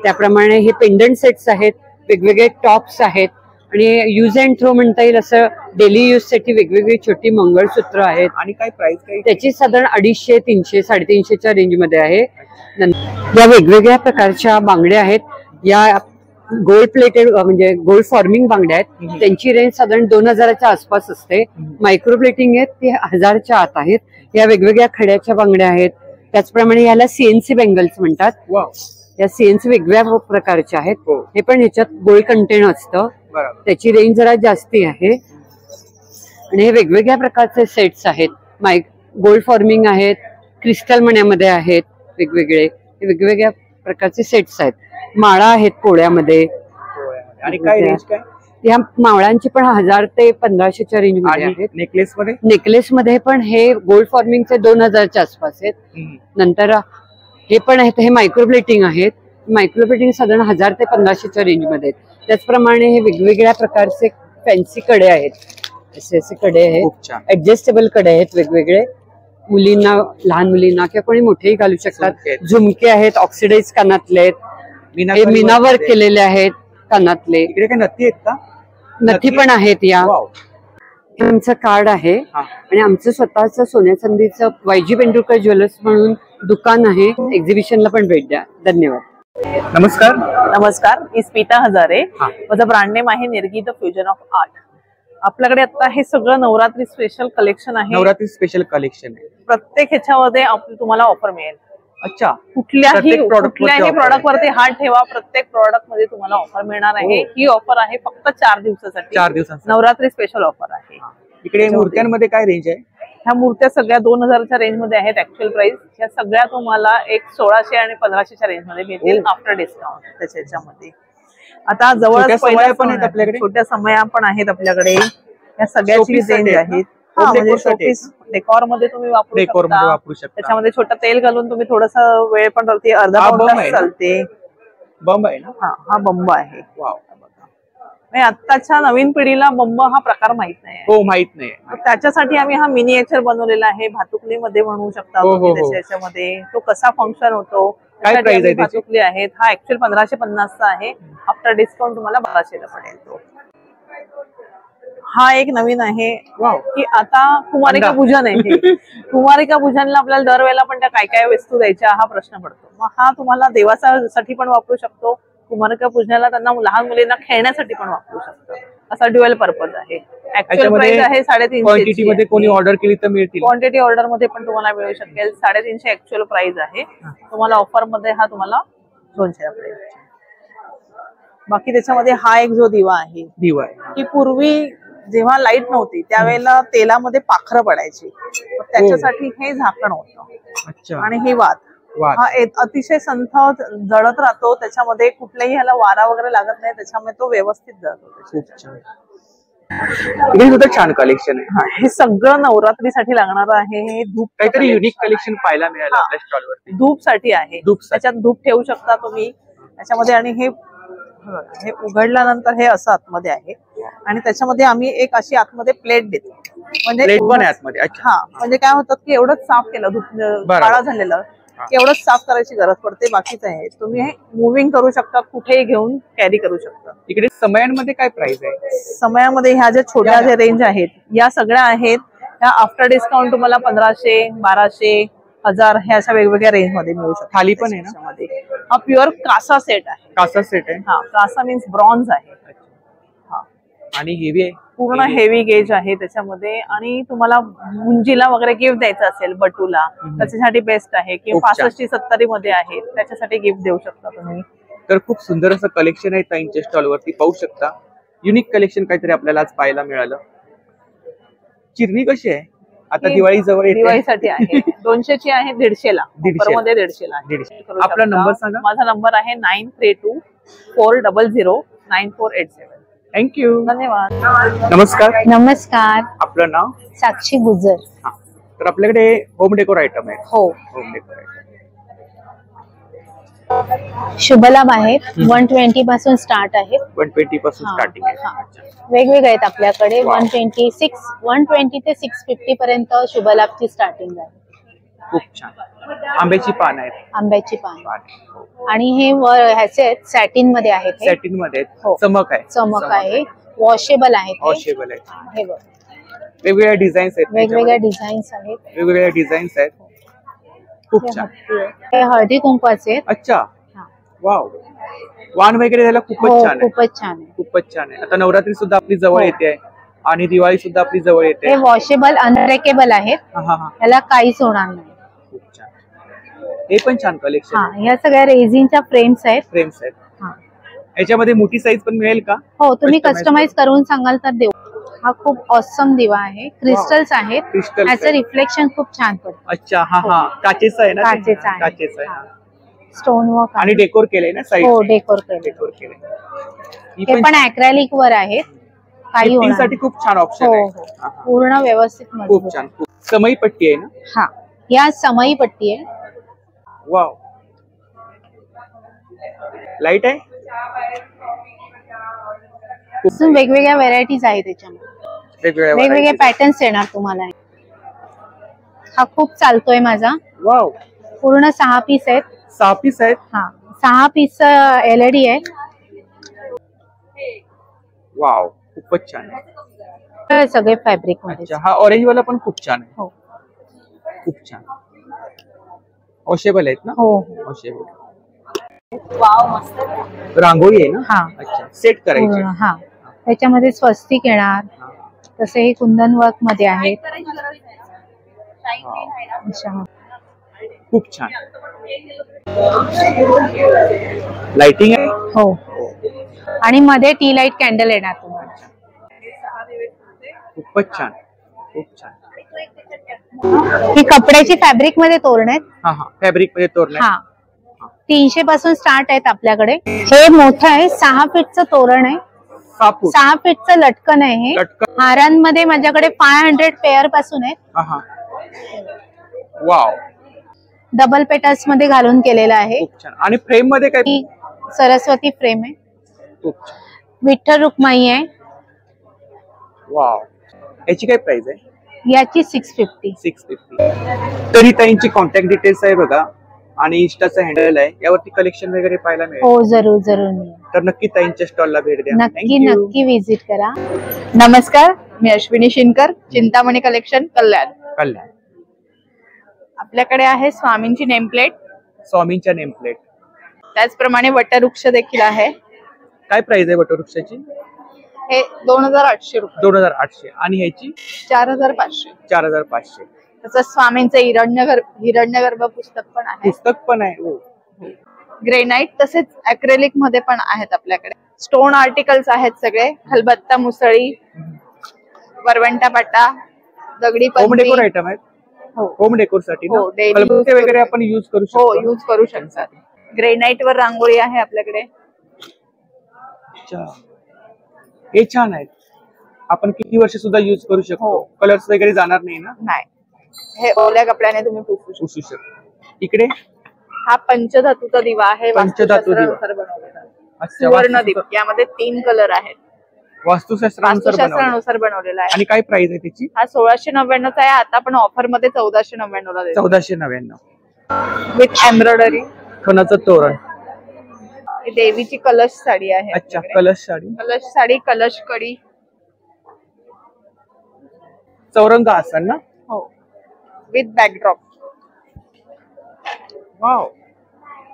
त्याप्रमाणे हे पेंडंट सेट्स आहेत, वेगवेगळे टॉप्स आहेत आणि यूज अँड थ्रो म्हणता येईल असं डेली यूज साठी वेगवेगळी छोटी मंगळसूत्र आहेत. आणि काय प्राइस काय? त्याची साधारण 250, 300, 350च्या रेंज मध्ये आहे. या वेगवेगळ्या प्रकारच्या बांगड्या आहेत. या गोल्ड प्लेटेड म्हणजे गोल्ड फॉर्मिंग बांगड्या आहेत. त्यांची रेंज साधारण 2000च्या आसपास असते. मायक्रो प्लेटिंग आहेत ते 1000च्या आत आहेत. या वेगवेगळ्या खड्याच्या बांगड्या आहेत. त्याचप्रमाणे याला सीएनसी बँगल्स म्हणतात. या सीएनसी वेगवेगळ्या प्रकारच्या आहेत. हे पण ह्याच्यात गोल्ड कंटेंट असतं. त्याची रेंज जरा जास्ती आहे. आणि हे वेगवेगळ्या प्रकारचे सेट्स आहेत. गोल्ड फॉर्मिंग आहेत, क्रिस्टल मण्यामध्ये आहेत, वेगवेगळे हे वेगवेगळ्या प्रकारचे सेट्स आहेत. माळा आहेत पोळ्यामध्ये. आणि काय रेंज काय? या मावळांची पण 1000 ते 1500च्या रेंज मध्ये आहेत. नेकलेस मध्ये पण हे गोल्ड फॉर्मिंगचे 2000च्या आसपास आहेत. नंतर हे पण आहेत, हे मायक्रोप्लेटिंग आहेत. मायक्रोप्लेटिंग साधारण 1000 ते 1500च्या रेंज मध्ये आहेत. त्याचप्रमाणे हे वेगवेगळ्या प्रकारचे फॅन्सी कडे आहेत. असे कडे आहेत, ऍडजस्टेबल कडे आहेत वेगवेगळे. मुलींना, लहान मुलींना किंवा कोणी मोठेही घालू शकतात. झुमके आहेत, ऑक्सिडाइज कानातले आहेत, हे मीना वर्क केलेले आहेत कानातले. इकडे काय नथी आहेत का? नथी पण आहेत. या आमचं कार्ड आहे आणि आमचं स्वतःचं सोन्या चांदीचं YG पेंडुरकर ज्वेलर्स म्हणून दुकान आहे. एक्झिबिशनला पण भेट द्या. धन्यवाद. नमस्कार. मी स्मिता हजारे. माझं ब्रँड नेम आहे निर्गी द फ्युजन ऑफ आर्ट. आपल्याकडे आता हे सगळं नवरात्री स्पेशल कलेक्शन आहे. नवरात्री स्पेशल कलेक्शन आहे. प्रत्येक ह्याच्यामध्ये तुम्हाला ऑफर मिळेल. अच्छा. कुठल्याही प्रॉडक्ट वरती हात ठेवा, प्रत्येक प्रॉडक्ट मध्ये तुम्हाला ऑफर मिळणार आहे. ही ऑफर आहे फक्त 4 दिवसासाठी. 4 दिवसांसाठी नवरात्री स्पेशल ऑफर आहे. इकडे मूर्त्यांमध्ये काय रेंज आहे? ह्या मूर्त्या सगळ्या 2000च्या रेंज मध्ये आहेत. ऍक्च्युअल प्राइस ह्या सगळ्या तुम्हाला 1600 आणि 1500च्या रेंज मध्ये मिळतील आफ्टर डिस्काउंट. त्याच्यामध्ये आता जवळ छोट्या समया पण आहेत आपल्याकडे. या सगळ्याची रेंज आहेत. डेकॉर मध्ये तुम्ही वापरू शकता. त्याच्यामध्ये छोटं तेल घालून तुम्ही थोडासा वेळ पण चालते, अर्धा पाऊण तास चालते. बंब आहे ना? हा बंब आहे. आत्ताच्या नवीन पिढीला बंब हा प्रकार माहित नाही. हो, माहित नाही. त्याच्यासाठी आम्ही हा मिनिएचर बनवलेला आहे. भातुकली मध्ये म्हणू शकता. त्याच्यामध्ये तो कसा फंक्शन होतो, काय प्राइस आहे? भातुकली आहेत. हा ऍक्च्युअल 1550चा आहे. आफ्टर डिस्काउंट तुम्हाला 1200ला पडेल. तो हा एक नवीन आहे की आता कुमारिका पूजन आहे. कुमारिका पूजनला आपल्याला दरवेळेला पण त्या काय काय वस्तू द्यायच्या हा प्रश्न पडतो. मग हा तुम्हाला देवासाठी पण वापरू शकतो. कुमारिका पूजनाला त्यांना लहान मुलींना खेळण्यासाठी पण वापरू शकतो. असा ड्युअल पर्पज आहे. ऍक्च्युअल प्राइस आहे 350. क्वांटिटी मध्ये कोणी ऑर्डर केली तर मिळतील. क्वांटिटी ऑर्डर मध्ये पण तुम्हाला मिळू शकेल. 350 ऍक्च्युअल प्राइस आहे. तुम्हाला ऑफर मध्ये हा तुम्हाला 200ला पडेल. बाकी त्याच्यामध्ये हा एक जो दिवा आहे की पूर्वी जेव्हा लाईट नव्हती त्यावेळेला तेलामध्ये पाखरं पडायची, त्याच्यासाठी हे झाकण होतं. आणि हे वात हा अतिशय संथ जळत राहतो, त्याच्यामध्ये कुठल्याही ह्याला वारा वगैरे लागत नाही, त्याच्यामुळे तो व्यवस्थित जळतो. छान कलेक्शन आहे. हे सगळं नवरात्रीसाठी लागणार आहे. हे धूप काहीतरी युनिक कलेक्शन पाहायला मिळालं आपल्या स्टॉलवरती. धूप साठी आहे. त्याच्यात धूप ठेवू शकता तुम्ही त्याच्यामध्ये. आणि हे उघडल्यानंतर हे असं आतमध्ये आहे आणि त्याच्यामध्ये आम्ही एक अशी आतमध्ये प्लेट देतो. म्हणजे म्हणजे काय होतं की एवढंच साफ केलं, धूप काळा झालेलं एवढंच साफ करायची गरज पडते, बाकीच आहे तुम्ही हे मुव्हिंग करू शकता, कुठेही घेऊन कॅरी करू शकता. इकडे समयांमध्ये काय प्राइस आहे? समयामध्ये ह्या ज्या छोट्या ज्या रेंज आहेत या सगळ्या आहेत, ह्या आफ्टर डिस्काउंट तुम्हाला 1500, 1200, 1000 ह्या अशा वेगवेगळ्या रेंज मध्ये मिळू शकतात. थाली पण आहे ना? हा प्युअर कासा सेट आहे. कासा सेट आहे. हा, कासा मीन्स ब्रॉन्झ आहे. आणि हेवी आहे, पूर्ण हेवी गेज आहे त्याच्यामध्ये. आणि तुम्हाला मुंजीला वगैरे गिफ्ट द्यायचं असेल बटूला, त्याच्यासाठी बेस्ट आहे. किंवा 65 70 मध्ये आहे, त्याच्यासाठी गिफ्ट देऊ शकता तुम्ही. तर खूप सुंदर असं कलेक्शन आहे ताईंच्या स्टॉल वरती, पाहू शकता. युनिक कलेक्शन काहीतरी आपल्याला आज पाहायला मिळालं. चिरणी कशी आहे? आता दिवाळी जवळ येते. दिवाळीसाठी आहे 200 ची आहे, 150 ला. 150 ला. आपला नंबर सांगा. माझा नंबर आहे 9324009487. थँक्यू, धन्यवाद. नमस्कार. नमस्कार. आपलं नाव? साक्षी गुजर. तर आपल्याकडे होम डेकोर आयटम आहे. हो, होम डेकोर आयटम शुभलाभ आहेत. 120 पासून स्टार्ट आहेत. 120 पासून स्टार्टिंग आहे. वेगवेगळे आहेत आपल्याकडे. 120 ते 650 पर्यंत शुभलाभची स्टार्टिंग आहे. खूप छान. आंब्याची पान आहेत. आंब्याची पान. आणि हे ह्याचे आहेत, सॅटिन मध्ये आहेत. सॅटिन मध्ये हो. चमक आहे. चमक आहे. वॉशेबल आहेत. वॉशेबल आहे. हे बघ, वेगवेगळ्या डिझाईन्स आहेत. वेगवेगळ्या डिझाईन्स आहेत. वेगवेगळ्या डिझाईन्स आहेत. खूप छान. हे हळदी कुंकवाचे आहेत. अच्छा, वाव. वाण वगैरे द्यायला खूपच छान आहे. खूपच छान आहे. खूपच छान आहे. आता नवरात्री सुद्धा आपली जवळ येते आणि दिवाळी सुद्धा आपली जवळ येते. हे वॉशेबल अनब्रेकेबल आहेत. याला काहीच होणार नाही. खूप छान. हे पण छान कलेक्शन. ह्या सगळ्या रेझिनच्या फ्रेम्स आहेत. फ्रेम्स आहेत. याच्यामध्ये मोठी साईज पण मिळेल का? हो, तुम्ही कस्टमाइज करून सांगाल तर देऊ. हा खूप ऑसम दिवा आहे. क्रिस्टल्स आहेत. याचं रिफ्लेक्शन खूप छान पडतं. अच्छा, हा काचेचा आहे ना? काचेचा आहे. स्टोन वर्क आणि डेकोर केलंय ना साईड? हो, डेकोर केलंय. हे पण ॲक्रेलिक वर आहेत. काही होणार साठी खूप छान ऑप्शन आहे. पूर्ण व्यवस्थित मजबूत. खूप छान. समई पट्टी आहे ना? हा, या समई पट्टी आहे. वाव. लाईट आहे. वेगवेगळ्या व्हेरायटीज आहेत त्याच्यामध्ये. वेगवेगळे पॅटर्न्स येणार तुम्हाला. हा खूप चालतोय माझा. वाव. पूर्ण 6 पीस आहेत. 6 पीस आहेत. हा, 6 पीस LED आहे. वाव, खूपच छान. सगळे फॅब्रिक मध्ये. हा ऑरेंज वाला पण खूप छान आहे. हो, खूप छान. वॉशेबल आहेत ना? हो, वॉशेबल. वाव, मस्त. रांगोळी आहे ना? हा. अच्छा, सेट करायची. हा, त्याच्यामध्ये स्वस्तिक येणार. तसे हे कुंदन वर्क मध्ये आहेत. खूप छान. लाइटिंग आहे. हो, आणि मध्ये टी लाईट कॅन्डल येणार तुम्हाला. खूपच छान. खूप छान. ही कपड्याची फॅब्रिक मध्ये तोरण आहेत. हा, फॅब्रिक मध्ये तोरण. हा, 300 पासून स्टार्ट आहेत आपल्याकडे. हे मोठं आहे. 6 फीटचं तोरण आहे. 6 फीटचं लटकन आहे. हे हारांमध्ये माझ्याकडे 500 पेअर पासून आहेत. वाव. डबल पेटल्स मध्ये घालून केलेलं आहे. खूप छान. आणि फ्रेम मध्ये काय? सरस्वती फ्रेम आहे. खूप छान. विठ्ठल रुक्माई आहे. वाव. याची काय प्राइस आहे? याची 650. 650. तरी ताईंची कॉन्टॅक्ट डिटेल्स आहे बघा आणि इंस्टाचा हँडल आहे, यावरती कलेक्शन वगैरे पाहायला मिळेल. हो, जरूर जरूर. तर नक्की ताईंच्या स्टॉलला भेट द्या. नक्की विजिट करा. नमस्कार, मी अश्विनी शिनकर, चिंतामणी कलेक्शन, कल्याण. आपल्याकडे आहे स्वामींची नेमप्लेट. स्वामींच्या नेमप्लेट. त्याचप्रमाणे वटवृक्ष देखील आहे. काय प्राइस आहे वटवृक्षाची? हे 2800 रुपये. 2800. आणि ह्याची 4500. 4500. तसंच स्वामींचं हिरण्यगर्भ पुस्तक पण आहे. पुस्तक पण आहे. ग्रेनाइट तसेच अॅक्रेलिक मध्ये पण आहेत आपल्याकडे. स्टोन आर्टिकल्स आहेत सगळे. खलबत्ता, मुसळी, वरवंटा पाटा, दगडी होम डेकोर आयटम आहेत. होम डेकोर साठी हो, daily खलबत्ते वगैरे आपण युज करू शकतो. हो यूज करू शकतात. ग्रेनाइट वर रांगोळी आहे आपल्याकडे. अच्छा, हे छान आहेत. आपण किती वर्ष सुद्धा युज करू शकतो. कलर्स वगैरे जाणार नाही ना? नाही, हे ओल्या कपड्याने तुम्ही पुसू शकतो. इकडे हा पंचधातूचा दिवा आहे. पंचधातू दिवा बनवलेला. सुवर्ण दीप, यामध्ये 3 कलर आहेत. वास्तुशास्त्रानुसार बनवलेला आहे. आणि काय प्राइस आहे त्याची? हा 1699 चा आहे. आता आपण ऑफर मध्ये 1499 ला देतो. 1499 विथ एम्ब्रॉयडरी. खणाचं तोरण. देवीची कलश साडी आहे. अच्छा, कलश साडी, कलश कडी. चौरंग आसन ना? हो, विथ बॅकड्रॉप. वाव.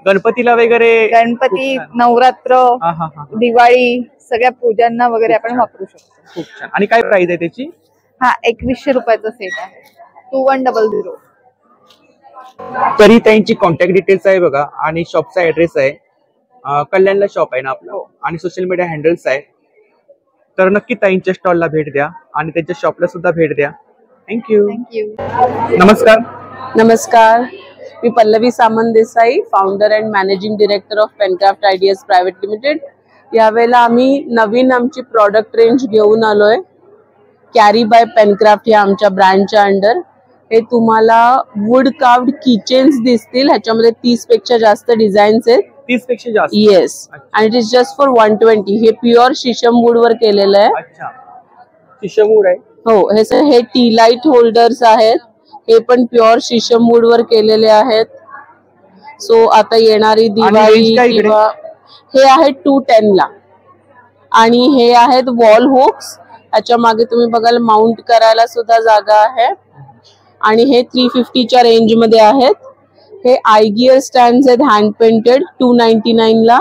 गणपतीला वगैरे, गणपती, नवरात्र, दिवाळी सगळ्या पूजांना वगैरे आपण वापरू शकतो. खूप छान. आणि काय प्राइस आहे त्याची? हा 2100 रुपयाचा सेट आहे. 2100. तरी त्यांची कॉन्टॅक्ट डिटेल्स आहे बघा आणि शॉपचा ऍड्रेस आहे. कल्याणला शॉप आहे ना आपलं आणि सोशल मीडिया हँडल्स आहे. तर नक्की ताईंच्या स्टॉलला भेट द्या आणि त्यांच्या शॉपला सुद्धा भेट द्या. थँक्यू. नमस्कार. नमस्कार, मी Pallavi Samant Desai, founder and managing director of Pencraft ideas private limited. यावेळेला आम्ही नवीन आमची प्रॉडक्ट रेंज घेऊन आलोय. कॅरी बाय पेनक्राफ्ट या आमच्या ब्रँडच्या अंडर. हे तुम्हाला वुड कार्व्ड किचन्स दिसतील. ह्याच्यामध्ये 30 पेक्षा जास्त डिझाईन्स आहेत. 30 पेक्षा जास्त? येस. आणि इट इज जस्ट फॉर 120. हे प्युअर शीशम वुड वर केलेलं आहे. अच्छा, शीशम वुड आहे. हो, हे टी लाईट होल्डर्स आहेत. हे पण प्युअर शीशम वुड वर केलेले आहेत. सो आता येणारी दिवाळी किंवा हे आहे 210 ला. आणि हे आहेत वॉल हुक्स. ह्याच्या मागे तुम्ही बघाल माउंट करायला सुद्धा जागा आहे. आणि हे 350च्या रेंज मध्ये आहेत. हे आयगियर स्टँड आहेत हँड पेंटेड 299 ला.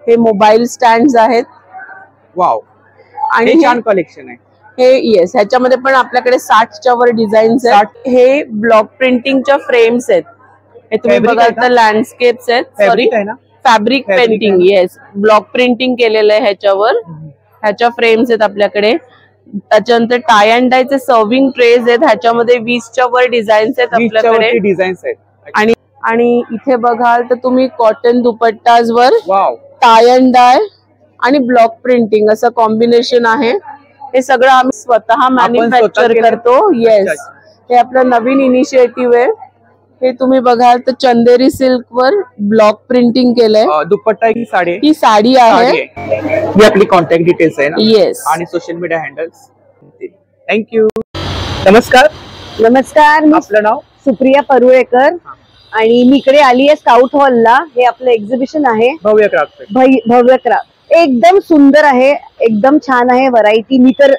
हे मोबाईल स्टँड आहेत. वाव. आणि छान कलेक्शन आहे हे. येस, ह्याच्यामध्ये पण आपल्याकडे 60च्या वर डिझाईन्स आहेत. हे ब्लॉक प्रिंटिंगच्या फ्रेम्स आहेत. हे तुम्ही बघाल तर लँडस्केप्स आहेत. Sorry, fabric painting. Yes, block printing केलेलं आहे ह्याच्यावर. ह्याच्या फ्रेम्स आहेत आपल्याकडे. त्याच्यानंतर टाय अँड डायचे सर्विंग ट्रेज आहेत. ह्याच्यामध्ये 20च्या वर डिझाईन्स आहेत आपल्याकडे. आणि इथे बघाल तर तुम्ही कॉटन दुपट्टाजवर टाय अँड डाय आणि ब्लॉक प्रिंटिंग असं कॉम्बिनेशन आहे. हे सगळं आम्ही स्वतः मॅन्युफॅक्चर करतो. येस, हे आपलं नवीन इनिशिएटिव्ह आहे. हे तुम्ही बघाल तर चंदेरी सिल्क वर ब्लॉक प्रिंटिंग केलंय. दुपट्टा ही साडी, ही साडी आहे. ही आपली कॉन्टॅक्ट डिटेल्स आहे ना? येस. आणि सोशल मीडिया हँडल्स. थँक्यू. नमस्कार. नमस्कार, आपलं नाव? सुप्रिया परुळेकर. आणि मी इकडे आली आहे स्काउट हॉलला. हे आपलं एक्झिबिशन आहे भव्य क्राफ्ट. भव्य क्राफ्ट एकदम सुंदर आहे, एकदम छान आहे. व्हरायटी. मी तर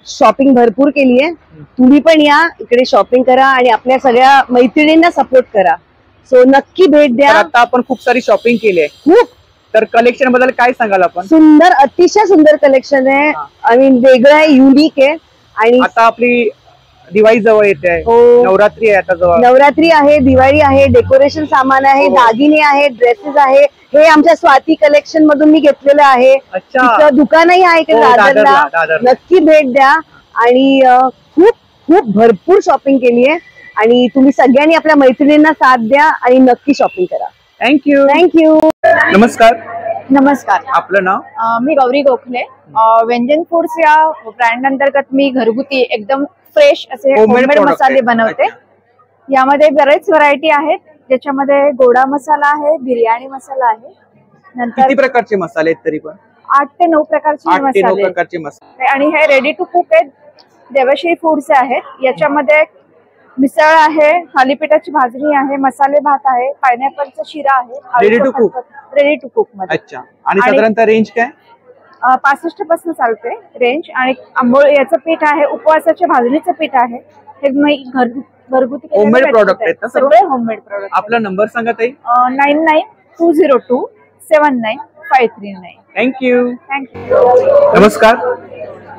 शॉपिंग भरपूर केली आहे. तुम्ही पण या इकडे शॉपिंग करा आणि आपल्या सगळ्या मैत्रिणींना सपोर्ट करा. सो नक्की भेट द्या. आता आपण खूप सारी शॉपिंग केली आहे. खूप. तर कलेक्शन बद्दल काय सांगाल आपण? सुंदर, अतिशय सुंदर कलेक्शन आहे. आय मीन वेगळं आहे, युनिक आहे. आणि आता आपली दिवाळी जवळ येते आहे. नवरात्री आहे आता जवळ. नवरात्री आहे, दिवाळी आहे, डेकोरेशन सामान आहे, दागिने आहे, ड्रेसेस आहे. हे आमच्या स्वाती कलेक्शन मधून मी घेतलेलं आहे. तिचं दुकानही आहे इकडे दादरला. नक्की भेट द्या. आणि खूप खूप भरपूर शॉपिंग केली आहे. आणि तुम्ही सगळ्यांनी आपल्या मैत्रिणींना साथ द्या आणि नक्की शॉपिंग करा. थँक्यू. थँक्यू. नमस्कार. नमस्कार, आपलं नाव? मी गौरी गोखले. व्यंजन फूड्स या ब्रँड अंतर्गत मी घरगुती एकदम फ्रेश असे होममेड मसाले बनवते. यामध्ये बरेच व्हरायटी आहेत. ज्याच्यामध्ये गोडा मसाला आहे, बिर्याणी मसाला आहे. नंतर किती प्रकारचे मसाले आहेत तरी पण? 8 ते 9 प्रकारचे मसाले. आणि हे रेडी टू कुक आहेत. देवश्री फूड्स आहेत. याच्यामध्ये मिसळ आहे, थालीपीठाची भाजणी आहे, मसाले भात आहे, पायनॅपलचा शिरा आहे. Ready to cook. Ready to cook मध्ये. अच्छा. आणि साधारणतः रेंज काय? 65 पासून चालते रेंज. आणि आंबोळी याचं पीठ आहे, उपवासाच्या भाजणीचं पीठ आहे. हे घरगुती होममेड प्रोडक्ट आहेत ना? सगळे होममेड प्रोडक्ट. आपला नंबर सांगा ताई. 9920279539. थँक्यू. नमस्कार.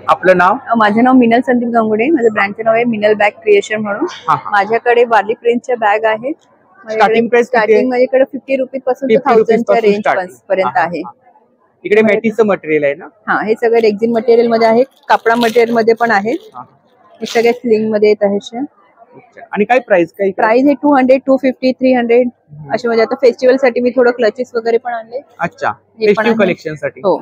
आपलं नाव? माझं नाव मिनल संदीप गंगुडे. माझं ब्रँडचं नाव आहे मिनल बॅग क्रिएशन म्हणून. माझ्याकडे वारली प्रिंटच्या बॅग आहेत. स्टार्टिंग माझ्याकडे 50 रुपीज पासून 1000च्या रेंज पर्यंत आहे. इकडे मॅटीचं मटेरियल आहे ना? हा, हे सगळं रेक्झिन मटेरियल मध्ये आहे. कापडा मटेरियल मध्ये पण आहे. हे सगळे स्लिंग मध्ये येत आहे. आणि काय प्राइस प्राइस हे 200, 250, 300 असे. म्हणजे आता फेस्टिवल साठी मी थोडं क्लचेस वगैरे पण आणले. अच्छा, फेस्टिव्ह कलेक्शन साठी. हो,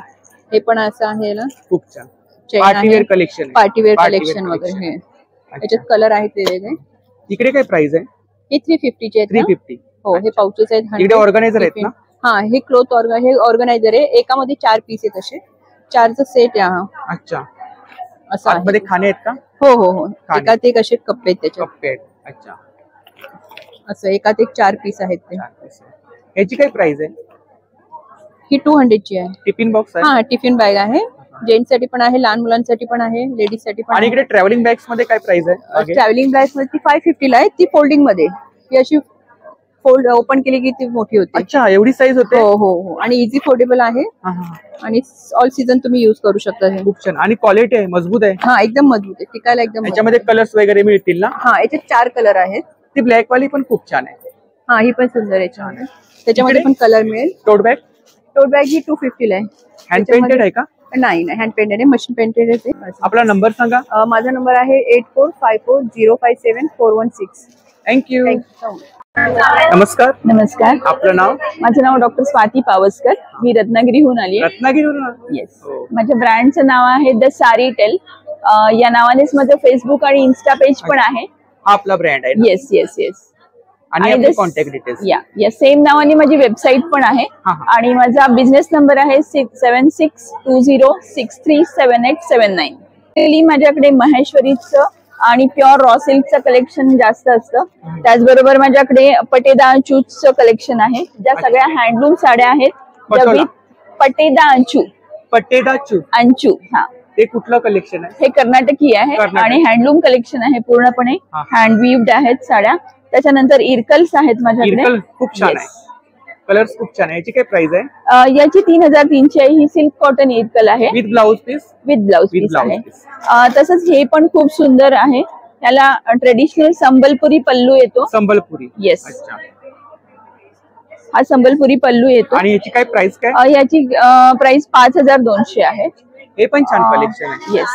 हे पण असं आहे ना, खूप छान पार्टीवेअर कलेक्शन. पार्टीवेअर कलेक्शन वगैरे हे याच्यात कलर आहेत वेगवेगळे. इकडे काय प्राइस आहे? हे 350 चे आहेत. 350. हो, हे पाउचेस आहेत. इकडे ऑर्गनायझर आहेत ना? हा, हे क्लॉथ हे ऑर्गनायझर आहे. एकामध्ये 4 पीस आहेत, असे 4चा सेट आहे. अच्छा, असं आहे. मध्ये खाणे आहेत का? हो हो हो, एकात एक असे कप्पे आहेत त्याच्यात. कप्पे आहेत. अच्छा, असं एकात एक 4 पीस आहेत ते. याची काय प्राइस आहे? ही 200 ची आहे. टिफिन बॉक्स आहे? हा, टिफिन बॅग आहे. जेंट्स साठी पण आहे, लहान मुलांसाठी पण आहे, लेडीज साठी पण. आणि इकडे ट्रॅव्हलिंग बॅग्स मध्ये काय प्राइस आहे? ट्रॅव्हलिंग बॅग्स मध्ये ती 550 ला आहे. ती फोल्डिंग मध्ये, ही अशी फोल्ड ओपन केली की ती मोठी होते. अच्छा, एवढी साईज होते? हो हो हो, आणि इझी फोल्डेबल आहे आणि ऑल सीझन तुम्ही युज करू शकता. हे खूप छान. आणि क्वालिटी आहे, मजबूत आहे? हा, एकदम मजबूत आहे, टिकायला एकदम. याच्यामध्ये कलर्स वगैरे मिळतील ना? हा, याच्यात 4 कलर आहेत. ती ब्लॅक वाली पण खूप छान आहे. हा, ही पण सुंदर आहे. याच्यामध्ये त्याच्यामध्ये पण कलर मिळेल. टोट बॅग ही 250 ला आहे. हँड पेंटेड आहे का? नाही नाही, हँड पेंटेड आहे, मशीन पेंटेड आहे. आपला नंबर सांगा. माझा नंबर आहे 8454057416. थँक्यू. नमस्कार. नमस्कार, आपलं नाव? माझं नाव डॉक्टर स्वाती पावसकर. मी रत्नागिरीहून आली. रत्नागिरीहून? येस. माझ्या ब्रँडचं नाव आहे द सारी टेल. या नावानेच माझं फेसबुक आणि इन्स्टा पेज पण आहे. हा आपला ब्रँड आहे? Yes yes yes. आणि आपले कॉन्टॅक्ट डिटेल्स? या सेम नावाने माझी वेबसाईट पण आहे. आणि माझा बिझनेस नंबर आहे 7620637879. माझ्याकडे महेश्वरीचं आणि प्युअर रॉ सिल्कचं कलेक्शन जास्त असतं. त्याचबरोबर माझ्याकडे पटेदा अंचूचं कलेक्शन आहे. ज्या सगळ्या हँडलूम साड्या आहेत पटेदा अंचू. पटेदा अंचू. हा, ते कुठलं कलेक्शन आहे? हे कर्नाटकी आहे आणि हँडलूम कलेक्शन आहे, पूर्णपणे हँडवीव्ड आहेत साड्या. त्याच्यानंतर इरकल्स आहेत माझ्याकडे. खूप छान आहे, कलर्स खूप छान आहे. याची काय प्राइस आहे? याची 3300 आहे. ही सिल्क कॉटन इरकल आहे with blouse piece. With blouse piece आहे. तसंच हे पण खूप सुंदर आहे. त्याला ट्रेडिशनल संबलपुरी पल्लू येतो. संबलपुरी? येस. हा संबलपुरी पल्लू येतो. आणि याची काय प्राइस? काय याची प्राइस 5200 आहे. हे पण छान कलेक्शन आहे. येस.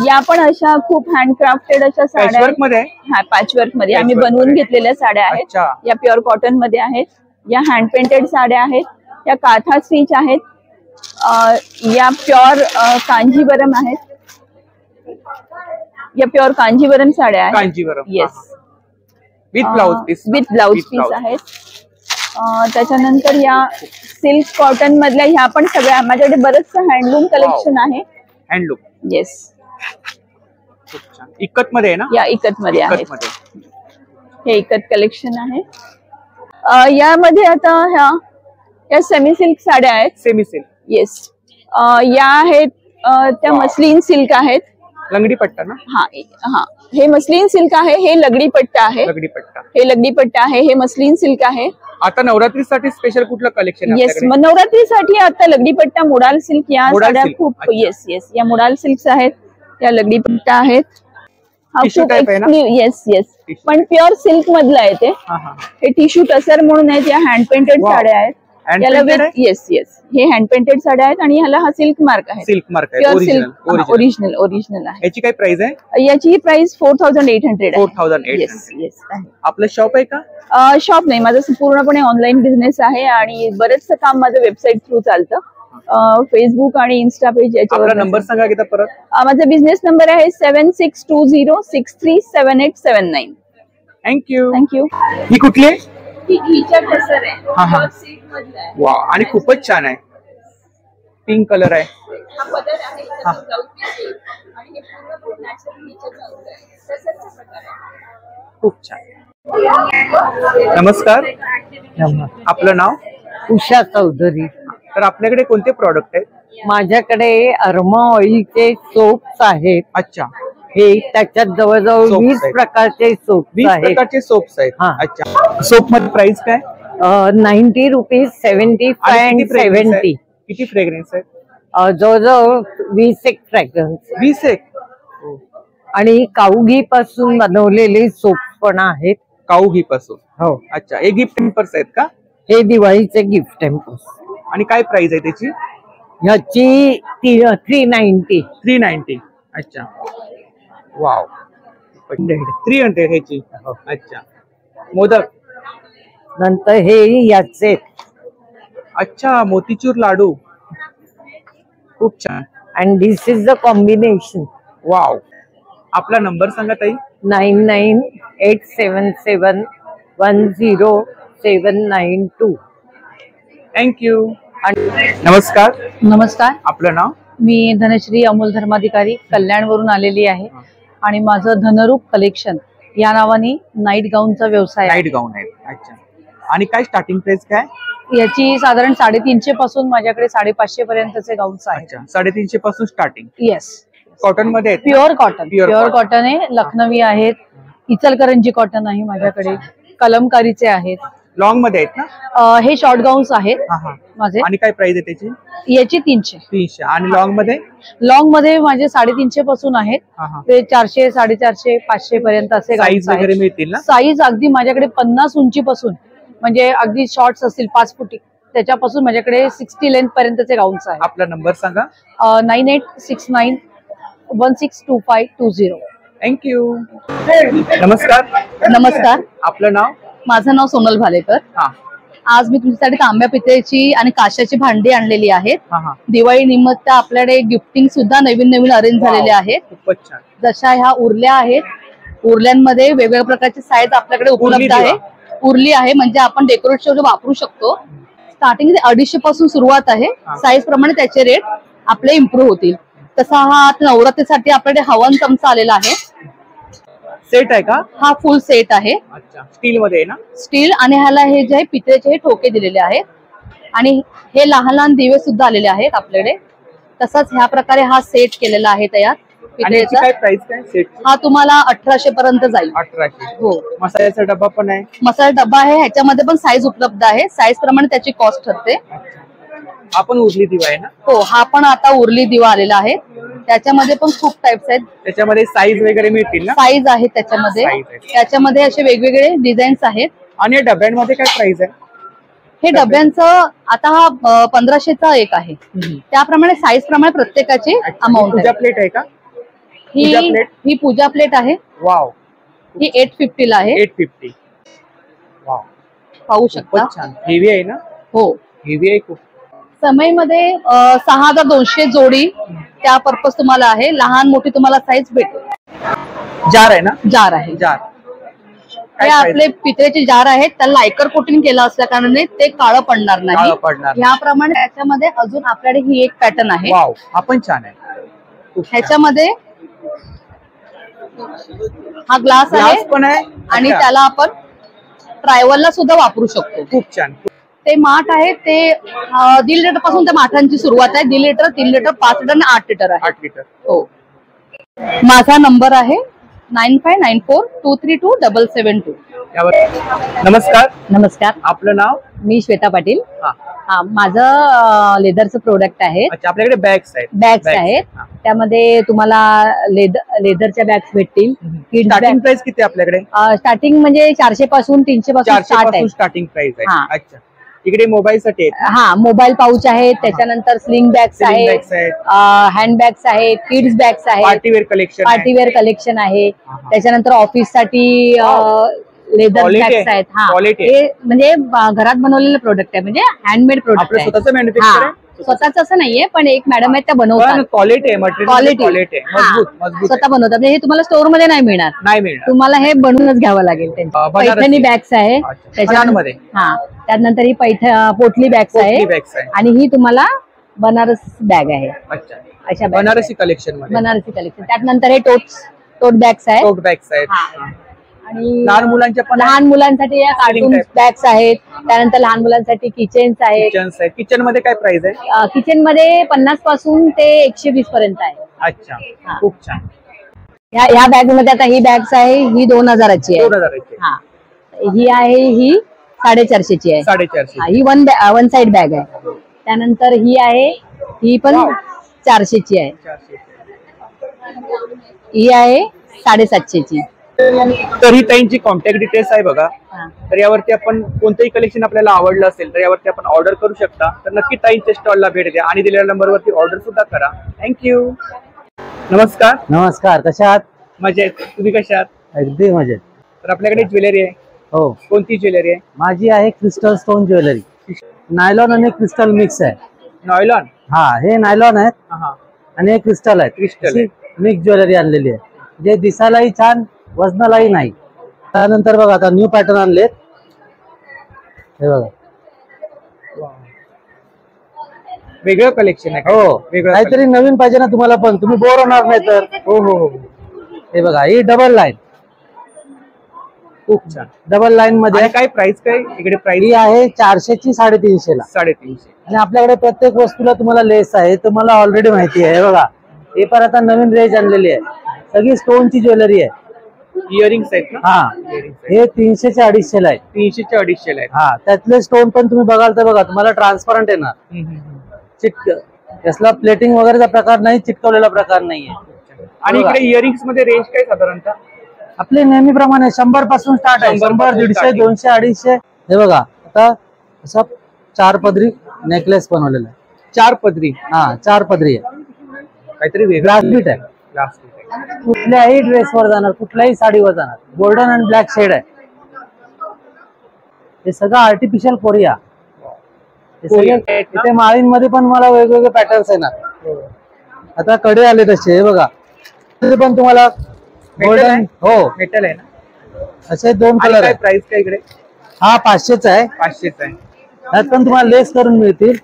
या पण अशा खूप हँडक्राफ्टेड अशा साड्या पॅचवर्क मध्ये. हा, पॅचवर्क मध्ये आम्ही बनवून घेतलेल्या साड्या आहेत. या प्युअर कॉटन मध्ये आहेत. या हँड पेंटेड साड्या आहेत. या काथा स्टिच आहेत. या प्युअर कांजीवरम आहेत. या प्युअर कांजीवरम साड्या आहेत. Kanjeevaram? Yes. With blouse piece. With blouse piece आहेत. त्याच्यानंतर या सिल्क कॉटन मधल्या ह्या पण सगळ्या माझ्याकडे बरंचसं हँडलूम कलेक्शन आहे. हँडलूम? येस. इकत मध्ये आहे ना? या इकत मध्ये आहे. हे इकत कलेक्शन आहे. यामध्ये आता या सेमी सिल्क साड्या आहेत. Semi silk? येस. या आहेत त्या मस्लिन सिल्क आहेत. लंगडी पट्टा ना? हा हा, हे मस्लिन सिल्क आहे. हे लगडी पट्टा आहे. लगडी पट्टा. हे लगडी पट्टा आहे. हे मस्लिन सिल्क आहे. आता नवरात्रीसाठी स्पेशल कुठलं कलेक्शन आहे? येस, नवरात्रीसाठी आता लगडी पट्टा, मुडाल सिल्क या साड्या खूप. येस येस, या मुडाल सिल्क आहेत. या लगडी पट्टा आहेत. येस येस, पण प्युअर सिल्क मधलं आहे ते. हे टिश्यू टसर म्हणून आहेत. या हँड पेंटेड साड्या आहेत. याला येस येस, हे हँड पेंटेड साड्या आहेत आणि ह्याला हा सिल्क मार्क आहे. सिल्क मार्क आहे. प्युअर सिल्क, ओरिजिनल आहे. याची काय प्राइस आहे? याची प्राइस 4800 आहे. 4800. येस येस आहे. आपलं शॉप आहे का? शॉप नाही, माझं पूर्णपणे ऑनलाईन बिझनेस आहे आणि बरेचसं काम माझं वेबसाईट थ्रू चालतं. फेसबुक आणि इन्स्टा पेज याच्यावर. नंबर सांगा की परत. माझा बिझनेस नंबर आहे 7620637879. थँक्यू. थँक्यू. ही कुठली आहे? हिच्या टसर आहे. वा, आणि खूपच छान आहे. पिंक कलर आहे. खूप छान. नमस्कार. आपलं नाव? उषा चौधरी. तर आपल्याकडे कोणते प्रॉडक्ट आहेत? माझ्याकडे अरमा ऑइलचे सोप्स आहेत. अच्छा. हे त्याच्यात जवळजवळ 20 प्रकारचे सोप्स आहेत. 20 प्रकारचे सोप्स आहेत. अच्छा. सोप मध्ये प्राइस काय? 90 रुपीज, 75 and 70. किती फ्रेग्रन्स आहेत? जवळजवळ 20 फ्रेग्रन्स. 20? आणि काऊ घी पासून बनवलेले सोप्स पण आहेत. काऊ घी पासून? हो. अच्छा. हे गिफ्ट टेम्पर्स आहेत का? हे दिवाळीचे गिफ्ट टेम्पर्स. आणि काय प्राइस आहे त्याची? ह्याची 390. 390. अच्छा. वाव, 300 ह्याची. अच्छा. मोदक नंतर हे याचे. अच्छा, मोतीचूर लाडू खूप छान. And this is the combination. Wow. आपला नंबर सांगा ताई. 9987710792. थँक्यू. नमस्कार. नमस्कार, आपलं नाव? मी धनश्री अमोल धर्माधिकारी, कल्याणवरून आलेली आहे आणि माझं धनरूप कलेक्शन या नावाने नाईट गाऊनचा व्यवसाय आहे. नाईट गाऊन आहे. अच्छा. आणि काय स्टार्टिंग प्राइस काय? याची साधारण 350 पासून माझ्याकडे 550 पर्यंतचे गाऊन्स आहेत. 350 पासून स्टार्टिंग. येस. कॉटन मध्ये? प्युअर कॉटन आहे. लखनवी आहेत, इचलकरंजी कॉटन आहे माझ्याकडे, कलमकारीचे आहेत. लॉंग मध्ये आहेत ना? हे शॉर्ट गाऊन्स आहेत माझे. आणि काय प्राइस आहे त्याची? याची 300. आणि लॉंग मध्ये? लॉंग मध्ये माझे 350 पासून आहेत ते 400, 450, 500 पर्यंत असे साईज वगैरे मिळतील ना? साईज अगदी माझ्याकडे 50 उंचीपासून, म्हणजे अगदी शॉर्ट्स असतील 5 फुटी त्याच्यापासून माझ्याकडे 60 लेंथ पर्यंतचे गाऊन्स आहेत. आपला नंबर सांगा. 9869162520. थँक्यू. नमस्कार. नमस्कार. आपलं नाव? माझं नाव सोनल भालेकर. आज मी तुमच्यासाठी तांब्या पितळेची आणि काशाची भांडी आणलेली आहेत. दिवाळी निमित्त आपल्याकडे गिफ्टिंग सुद्धा नवीन नवीन अरेंज झालेले आहेत. खूपच छान. जशा ह्या उरल्या आहेत, उरल्यांमध्ये वेगवेगळ्या प्रकारची साईज आपल्याकडे उपलब्ध आहे. उरली आहे म्हणजे आपण डेकोरेशन वापरू शकतो. स्टार्टिंग 250 पासून सुरुवात आहे. साईज प्रमाणे त्याचे रेट आपले इम्प्रूव्ह होतील. तसा हा नवरात्रीसाठी आपल्याकडे हवन चमचा आलेला आहे. सेट आहे का? हा फुल सेट आहे. अच्छा. स्टील मध्ये आहे ना? स्टील. आणि ह्याला हे जे पितळेचे हे ठोके दिलेले आहेत आणि हे लहान लहान दिवे सुद्धा आलेले आहेत आपल्याकडे. तसंच ह्या प्रकारे हा सेट केलेला आहे तयार पितळेचा. काय प्राइस काय सेट? हा तुम्हाला 1800 पर्यंत जाईल. 1800. हो. मसाल्याचा डब्बा पण आहे? मसाला डब्बा आहे. ह्याच्यामध्ये पण साईज उपलब्ध आहे. साईज प्रमाणे त्याची कॉस्ट ठरते. आपण उरली दिवा आहे ना? हो. हा पण आता उरली दिवा आलेला आहे. त्याच्यामध्ये पण खूप टाइप्स आहेत. त्याच्यामध्ये साईज वगैरे मिळतील ना? साईज आहे त्याच्यामध्ये. त्याच्यामध्ये असे वेगवेगळे डिझाईन्स आहेत. आणि डब्यांमध्ये काय प्राइस आहे? हे डब्यांचं आता हा 1500चा एक आहे. त्याप्रमाणे साईज प्रमाणे प्रत्येकाची अमाऊंट. पूजा प्लेट आहे का? ही पूजा प्लेट आहे. वाव. ही 850 ला आहे. 850. वाव. पाहू शकता. छान. हेवी आहे ना? हो. हेवी आहे खूप. समईमध्ये 6200 जोडी त्या पर्पज तुम्हाला आहे. लहान मोठी तुम्हाला साईज भेटेल. जार आहे ना? जार आहे. जार. हे आपले पितळेचे जार आहेत. त्याला लायकर कोटिंग केलं असल्या कारणाने ते काळं पडणार नाही. याप्रमाणे त्याच्यामध्ये अजून आपल्याकडे ही एक पॅटर्न आहे. वाव. हा पण छान आहे. ह्याच्यामध्ये हा ग्लास आहे पण आहे आणि त्याला आपण ट्रायवलला सुद्धा वापरू शकतो. खूप छान. ते माठ आहे ते 1.5 लिटर पासून त्या माठांची सुरुवात आहे. 1.5 लिटर, 3 लिटर, 5 लिटर आणि 8 लिटर आहे. 8 लिटर. हो. माझा नंबर आहे 9594232772. नमस्कार. नमस्कार. आपलं नाव? मी श्वेता पाटील. माझं लेदरचं प्रोडक्ट आहे. आपल्याकडे बॅग्स आहेत? बॅग्स आहेत. त्यामध्ये तुम्हाला लेदरच्या बॅग्स भेटतील. स्टार्टिंग प्राइस किती आपल्याकडे? स्टार्टिंग म्हणजे 400 पासून 300 पासून स्टार्ट आहे. स्टार्टिंग प्राइस आहे. अच्छा. इकडे मोबाईल साठी मोबाईल पाऊच आहेत. त्याच्यानंतर स्लिंग बॅग्स आहेत, हँड बॅग्स आहेत, किड्स बॅग्स आहेत, पार्टीवेअर कलेक्शन आहे. त्याच्यानंतर ऑफिस साठी लेदर बॅग्स आहेत. हे म्हणजे घरात बनवलेले प्रोडक्ट आहे. म्हणजे हँडमेड प्रोडक्ट आहे. स्वतःच असं नाहीये पण एक मॅडम आहेत त्या बनवतात. क्वालिटी स्वतः बनवतात. हे तुम्हाला स्टोअर मध्ये नाही मिळणार. तुम्हाला हे बनवूनच घ्यावं लागेल. त्यांची पैठणी बॅग्स आहे त्याच्यामध्ये. त्यानंतर ही पोटली बॅग्स आहे आणि ही तुम्हाला बनारस बॅग आहे. अशा बनारसी कलेक्शन. त्यानंतर हे टोट बॅग्स आहेत. आणि लहान मुलांसाठी या कार्टून बॅग्स आहेत. त्यानंतर लहान मुलांसाठी किचन्स आहेत. किचन मध्ये काय प्राइस आहे? किचन मध्ये 50 पासून ते 120 पर्यंत आहे. अच्छा. खूप छान. ह्या बॅग मध्ये आता ही बॅग्स आहे. ही 2000ची आहे. ही आहे ही 450ची आहे. 450. ही वन साइड बॅग आहे. त्यानंतर ही आहे ही पण 400ची आहे. ही आहे 750ची. तर ही ताईंची कॉन्टॅक्ट डिटेल्स आहे बघा. तर यावरती आपण कोणतंही कलेक्शन आपल्याला आवडलं असेल तर यावरती आपण ऑर्डर करू शकता. तर नक्की ताईंच्या स्टॉलला भेट द्या आणि दिलेल्या नंबरवरती ऑर्डर सुद्धा करा. थँक्यू. नमस्कार. नमस्कार. कशा आहात? मजेत. तुम्ही कशा आहात? अगदी मजेत. तर आपल्याकडे ज्वेलरी आहे. हो. कोणती ज्वेलरी आहे? माझी आहे क्रिस्टल स्टोन ज्वेलरी. नायलॉन आणि क्रिस्टल मिक्स आहे. नायलॉन? हा, हे नायलॉन आहेत आणि हे क्रिस्टल आहे. क्रिस्टल मिक्स ज्वेलरी आणलेली आहे, जे दिसायलाही छान, वजनालाही नाही. त्यानंतर बघा आता न्यू पॅटर्न आणलेत. हे बघा, वेगळं कलेक्शन आहे. हो, काहीतरी नवीन पाहिजे ना तुम्हाला, पण तुम्ही बोर होणार नाही तर. हो हो हो. हे बघा, ही डबल लाईन, खूप छान. डबल लाईन मध्ये. काय प्राइस काय इकडे? प्राइस ही आहे 400 ची 350 ला. 350. आणि आपल्याकडे प्रत्येक वस्तूला तुम्हाला लेस आहे, तुम्हाला ऑलरेडी माहिती आहे. बघा, हे पण आता नवीन रेंज आणलेली आहे, सगळी स्टोनची ज्वेलरी आहे. इयरिंग्स आहेत ना? हा, हे 300 चे 250 ला आहे. 300 चे 250 ला आहे. हा, त्यातले स्टोन पण तुम्ही बघाल तर बघा, तुम्हाला ट्रान्सपरंट येणार. यासला प्लेटिंग वगैरेचा प्रकार नाही, चिटकवलेला प्रकार नाहीये. आणि इकडे इयरिंग्स मध्ये रेंज काय साधारणतः? आपले नेहमीप्रमाणे 100 पासून स्टार्ट आहे. 100, 150, 200, 250. हे बघा, आता असा 4 पदरी नेकलेस बनवलेला आहे. 4 पदरी? हा, 4 पदरी आहे. काहीतरी वेगळं ग्लास बीट आहे. कुठल्याही ड्रेसवर जाणार, कुठल्याही साडीवर जाणार. गोल्डन अँड ब्लॅक शेड आहे. हे सगळं आर्टिफिशियल कोरिया. इथे माळींमध्ये पण मला वेगवेगळे पॅटर्न्स येणार. आता कडे आले तसे. हे बघा, ते पण तुम्हाला गोल्डन, हो मेटल आहे ना, असे 2 कलर आहे. प्राइस काय इकडे? हा 500चा आहे. 500चा आहे. त्यात पण तुम्हाला लेस करून मिळतील.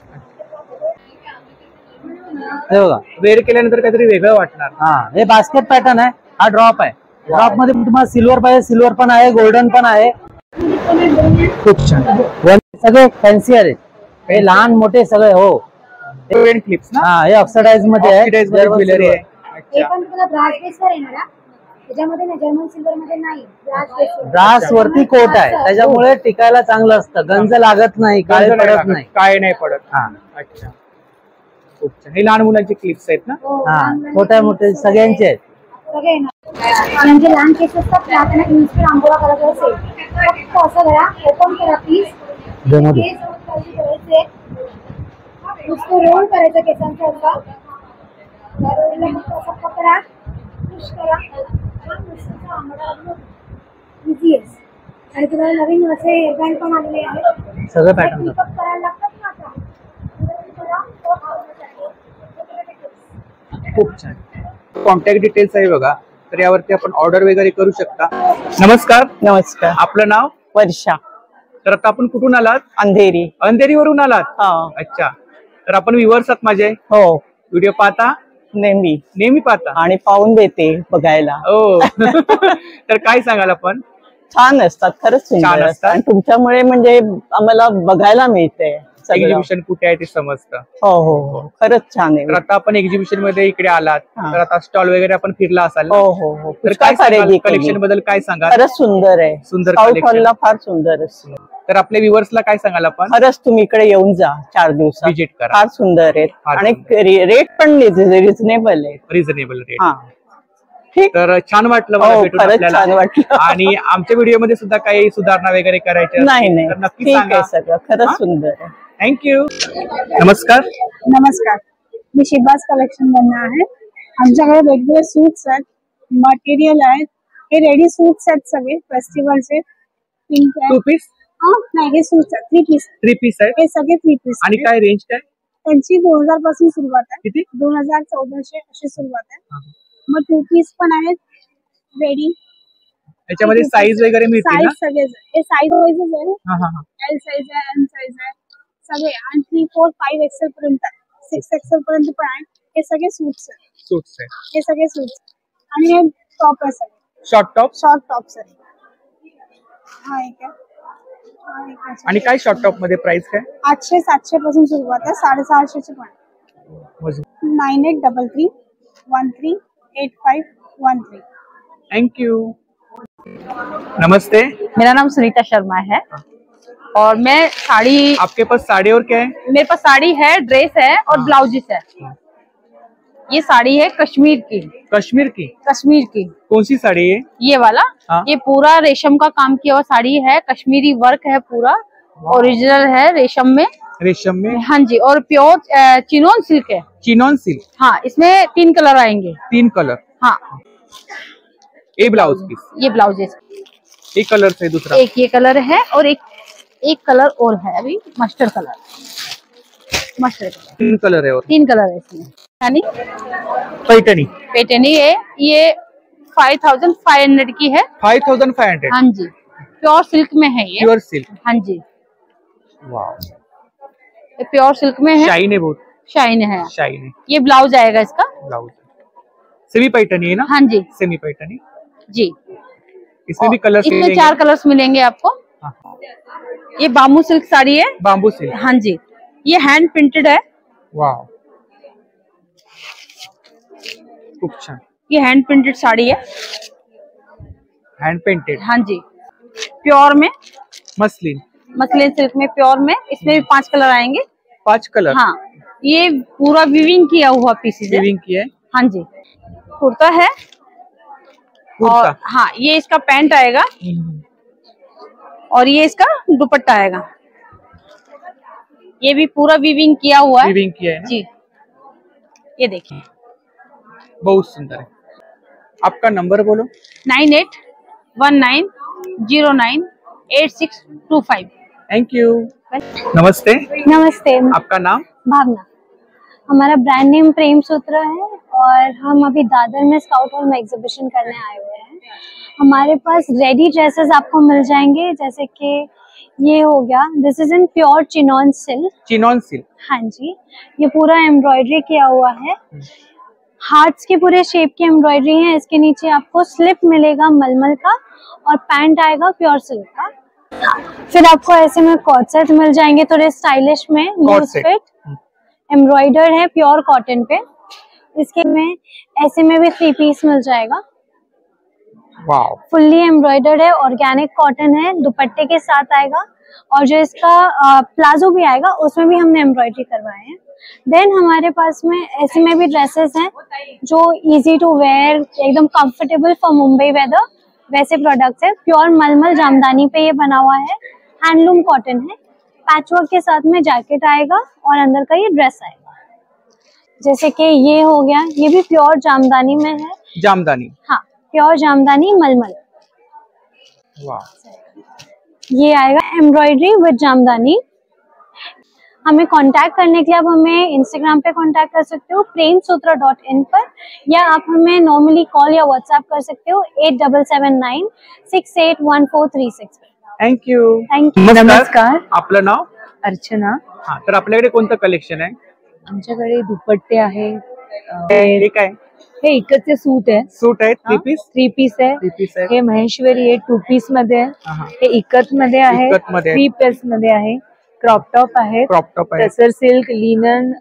हे बघा, वेअर केल्यानंतर काहीतरी वेगळं वाटणार. हा, हे बास्केट पॅटर्न आहे. हा ड्रॉप आहे. ड्रॉप मध्ये तुम्हाला सिल्वर पाहिजे, सिल्वर पण आहे, गोल्डन पण आहे. खूप छान. सगळे फॅन्सी आहेत, हे लहान मोठे सगळे. हो, क्लिप्स ना? हा, हे ऑक्सिडाइज मध्ये आहे, ज्वेलरी आहे. हे पण तुला ब्रास बेसवर येणार आहे. त्याच्यामध्ये ना जर्मन सिल्वर मध्ये नाही, ब्रास वरती कोट आहे, त्याच्यामुळे टिकायला चांगलं असतं. गंज लागत नाही, काळे पडत नाही, काय नाही पडत. हा, अच्छा, खूप छान. हे लहान मुलांचे क्लिप्स आहेत ना? हा, छोट्या मोठे सगळ्यांचे आहेत. सगळे ना, म्हणजे लहान केस असतात ना, त्यांना इन्स्टंट आंबोळा करायचा असेल फक्त असं करा, ओपन करा प्लीज. नुसतं रोल करायचं केसांचा असा, त्या रोलला मग असं पकडा, पुश करा, इझी आहे. आणि तुम्हाला नवीन असे हेअरबँड पण आलेले आहेत, सगळं पॅटर्न करायला लागतात ना आता. खूप छान. कॉन्टॅक्ट डिटेल्स आहे बघा, तर यावरती आपण ऑर्डर वगैरे करू शकता. नमस्कार. नमस्कार. आपलं नाव? वर्षा. तर आता आपण कुठून आलात? अंधेरी. अंधेरीवरून आलात? अच्छा. तर आपण व्ह्यूअर्स आहात माझे? हो. व्हिडिओ पाहता? नेहमी पाहता आणि पाहून देते बघायला. हो. तर काय सांगाल आपण? छान असतात, खरंच सुंदर असतात. आणि तुमच्यामुळे म्हणजे आम्हाला बघायला मिळते. एक्झिबिशन कुठे आहे ते समजतं. हो हो हो, खरंच छान आहे. तर आता आपण एक्झिबिशन मध्ये इकडे आलात, तर आता स्टॉल वगैरे आपण फिरला असाल. हो हो हो. तर काय कलेक्शन बद्दल काय सांगा? खरंच सुंदर आहे. सुंदर कलेक्शन फार सुंदर असतं. तर आपल्या व्ह्युअर्सला काय सांगाल आपण? खरंच तुम्ही इकडे येऊन जा, 4 दिवसात विजिट करा. फार सुंदर आहे आणि रेट पण रिझनेबल आहे. Reasonable rate. तर छान वाटलं मला भेटून छान वाटलं. आणि आमच्या व्हिडिओ मध्ये सुद्धा काही सुधारणा वगैरे करायच्या नाही तर नक्की सांगा. सगळं खरंच सुंदर आहे. थँक्यू. नमस्कार. नमस्कार, मी शिबाज कलेक्शन मधून आहे. आमच्याकडे वेगवेगळे सूट्स आहेत, मटेरियल आहेत. हे रेडी सूट्स आहेत सगळे फेस्टिवलचे. पिंक आहे. 2 पीस? नाही, हे सूट्स आहेत 3 पीस. 3 पीस आहे. हे सगळे 3 पीस. आणि काय रेंज काय? त्यांची 2000 पासून सुरुवात आहे. किती? 2000, 1400 अशी सुरुवात आहे. मग 2 पीस पण आहेत रेडी. त्याच्यामध्ये साईज वगैरे मिळते ना? साईज सगळे हे साईज वाईजच आहे. एल साईज आहे, एम साईज आहे सगळे. आणि 3, 4, 5 एक्सेल पर्यंत, 6 एक्सेल पर्यंत पण आहे. हे सगळे सूट्स आहे. हे सगळे सूट्स. आणि हे टॉप आहे सगळे. शॉर्ट टॉप्स आहे. हा एक आहे. आणि काय शॉर्ट टॉप मध्ये प्राइस काय? 800, 700 पासून सुरुवात आहे. 650 ची पण. 9833 13 8513. Thank you. नमस्ते, मेरा नाम सुनीता शर्मा है और मैं साड़ी। आपके पास साड़ी और क्या है? मेरे पास साड़ी है, ड्रेस है और ब्लाउजेस है। ये साड़ी है कश्मीर की। कश्मीर की? कश्मीर की। कौन सी साड़ी है? ये वाला। ये पूरा रेशम का काम किया हुआ साड़ी है, कश्मीरी वर्क है पूरा, ओरिजिनल है रेशम में। रेशम में? हाँ जी, और प्योर चिनोन सिल्क है। Chinon silk? हाँ, इसमें 3 कलर आएंगे। 3 कलर? हाँ। ये ब्लाउज पीस, ये ब्लाउज है। एक कलर है, दूसरा एक ये कलर है और एक कलर और है अभी, mustard colour. Mustard colour 3 colour है और 3 कलर है इसमें। यानी पैठनी, पैठनी है ये 5500 की है। 5500। हाँ जी, प्योर सिल्क में है ये। प्योर सिल्क, हाँ जी, वाह, ये प्योर सिल्क में है। शाइन है, बहुत शाइन है। शाइन है। ये ब्लाउज आएगा इसका। ब्लाउज सेमी पैठनी है ना? हाँ जी, सेमी पैठनी जी। इसमें भी कलर्स इसमें मिलेंगे? 4 कलर्स मिलेंगे आपको। ये बाम्बू सिल्क साड़ी है। बाम्बू सिल्क, हाँ जी, ये हैंड प्रिंटेड है। वाह, खूब छान। ये हैंड प्रिंटेड साड़ी है, हैंड पेंटेड। हाँ जी, प्योर में, मसलिन सिल्क में, प्योर में। इसमें भी 5 कलर आएंगे। 5 कलर। हाँ, ये पूरा वीविंग किया हुआ पीसेज है। वीविंग किया है। हाँ जी, कुर्ता है। और हाँ, ये इसका पैंट आएगा और ये इसका दुपट्टा आएगा। ये भी पूरा वीविंग किया हुआ है। वीविंग किया है ना? जी, ये देखिए, बहुत सुंदर है। आपका नंबर बोलो। 9819098625। Thank you. नमस्ते। नमस्ते, आपका नाम? भावना। हमारा ब्रांड नेम प्रेम सूत्र है और हम अभी दादर में स्काउट हॉल में एग्जीबिशन करने आए हुए हैं। हमारे पास रेडी ड्रेसेस आपको मिल जाएंगे, जैसे कि ये हो गया, this is in pure chinon silk. Chinon silk, हाँ जी, ये पूरा एम्ब्रॉयडरी किया हुआ है, हार्ट्स के पूरे शेप की एम्ब्रॉयडरी है। इसके नीचे आपको स्लिप मिलेगा मलमल का और पैंट आएगा प्योर सिल्क का। फिर आपको ऐसे में कॉट सेट मिल जाएंगे, थोड़े स्टाइलिश में, लूज फिट, एम्ब्रॉयडर्ड है प्योर कॉटन पे। इसके में ऐसे में भी 3 पीस मिल जाएगा। वाव, फुल्ली एम्ब्रॉयडर्ड है, ऑर्गेनिक कॉटन है, दुपट्टे के साथ आएगा। और जो इसका प्लाजो भी आएगा उसमें भी हमने एम्ब्रॉयडरी करवाए हैं। देन हमारे पास में ऐसे में भी ड्रेसेस हैं जो इजी टू वेयर, एकदम कंफर्टेबल फॉर मुंबई वेदर, वैसे प्रोडक्ट्स है। प्योर मलमल जामदानी पे ये बना हुआ है, हैंडलूम कॉटन है। पैचवर्क के साथ में जैकेट आएगा और अंदर का ये ड्रेस आएगा। जैसे कि ये हो गया, ये भी प्योर जामदानी में है। जामदानी, हाँ, प्योर जामदानी मलमल। वाह, ये आएगा एम्ब्रॉयडरी विद जामदानी। हमें कांटेक्ट करने के लिए आप हमें इंस्टाग्राम पे कांटेक्ट कर सकते हो premsutra.in पर, या आप हमें नॉर्मली कॉल या व्हाट्सएप कर सकते हो 8779681436 पर। Thank you. नमस्कार, आपलं नाव? अर्चना। हा, तर आपल्याकडे कोणतं कलेक्शन आहे? आमच्याकडे दुपट्टे आहे। हे काय? हे इकडचे सूट आहे। सूट आहे, 3 पीस? 3 पीस आहे। हे महेश्वरी आहे, 2 पीस मध्ये आहे। हे इकत मध्ये आहे, 3 पीस मध्ये आहे। क्रॉप टॉप आहे, टसर सिल्क, लिनन,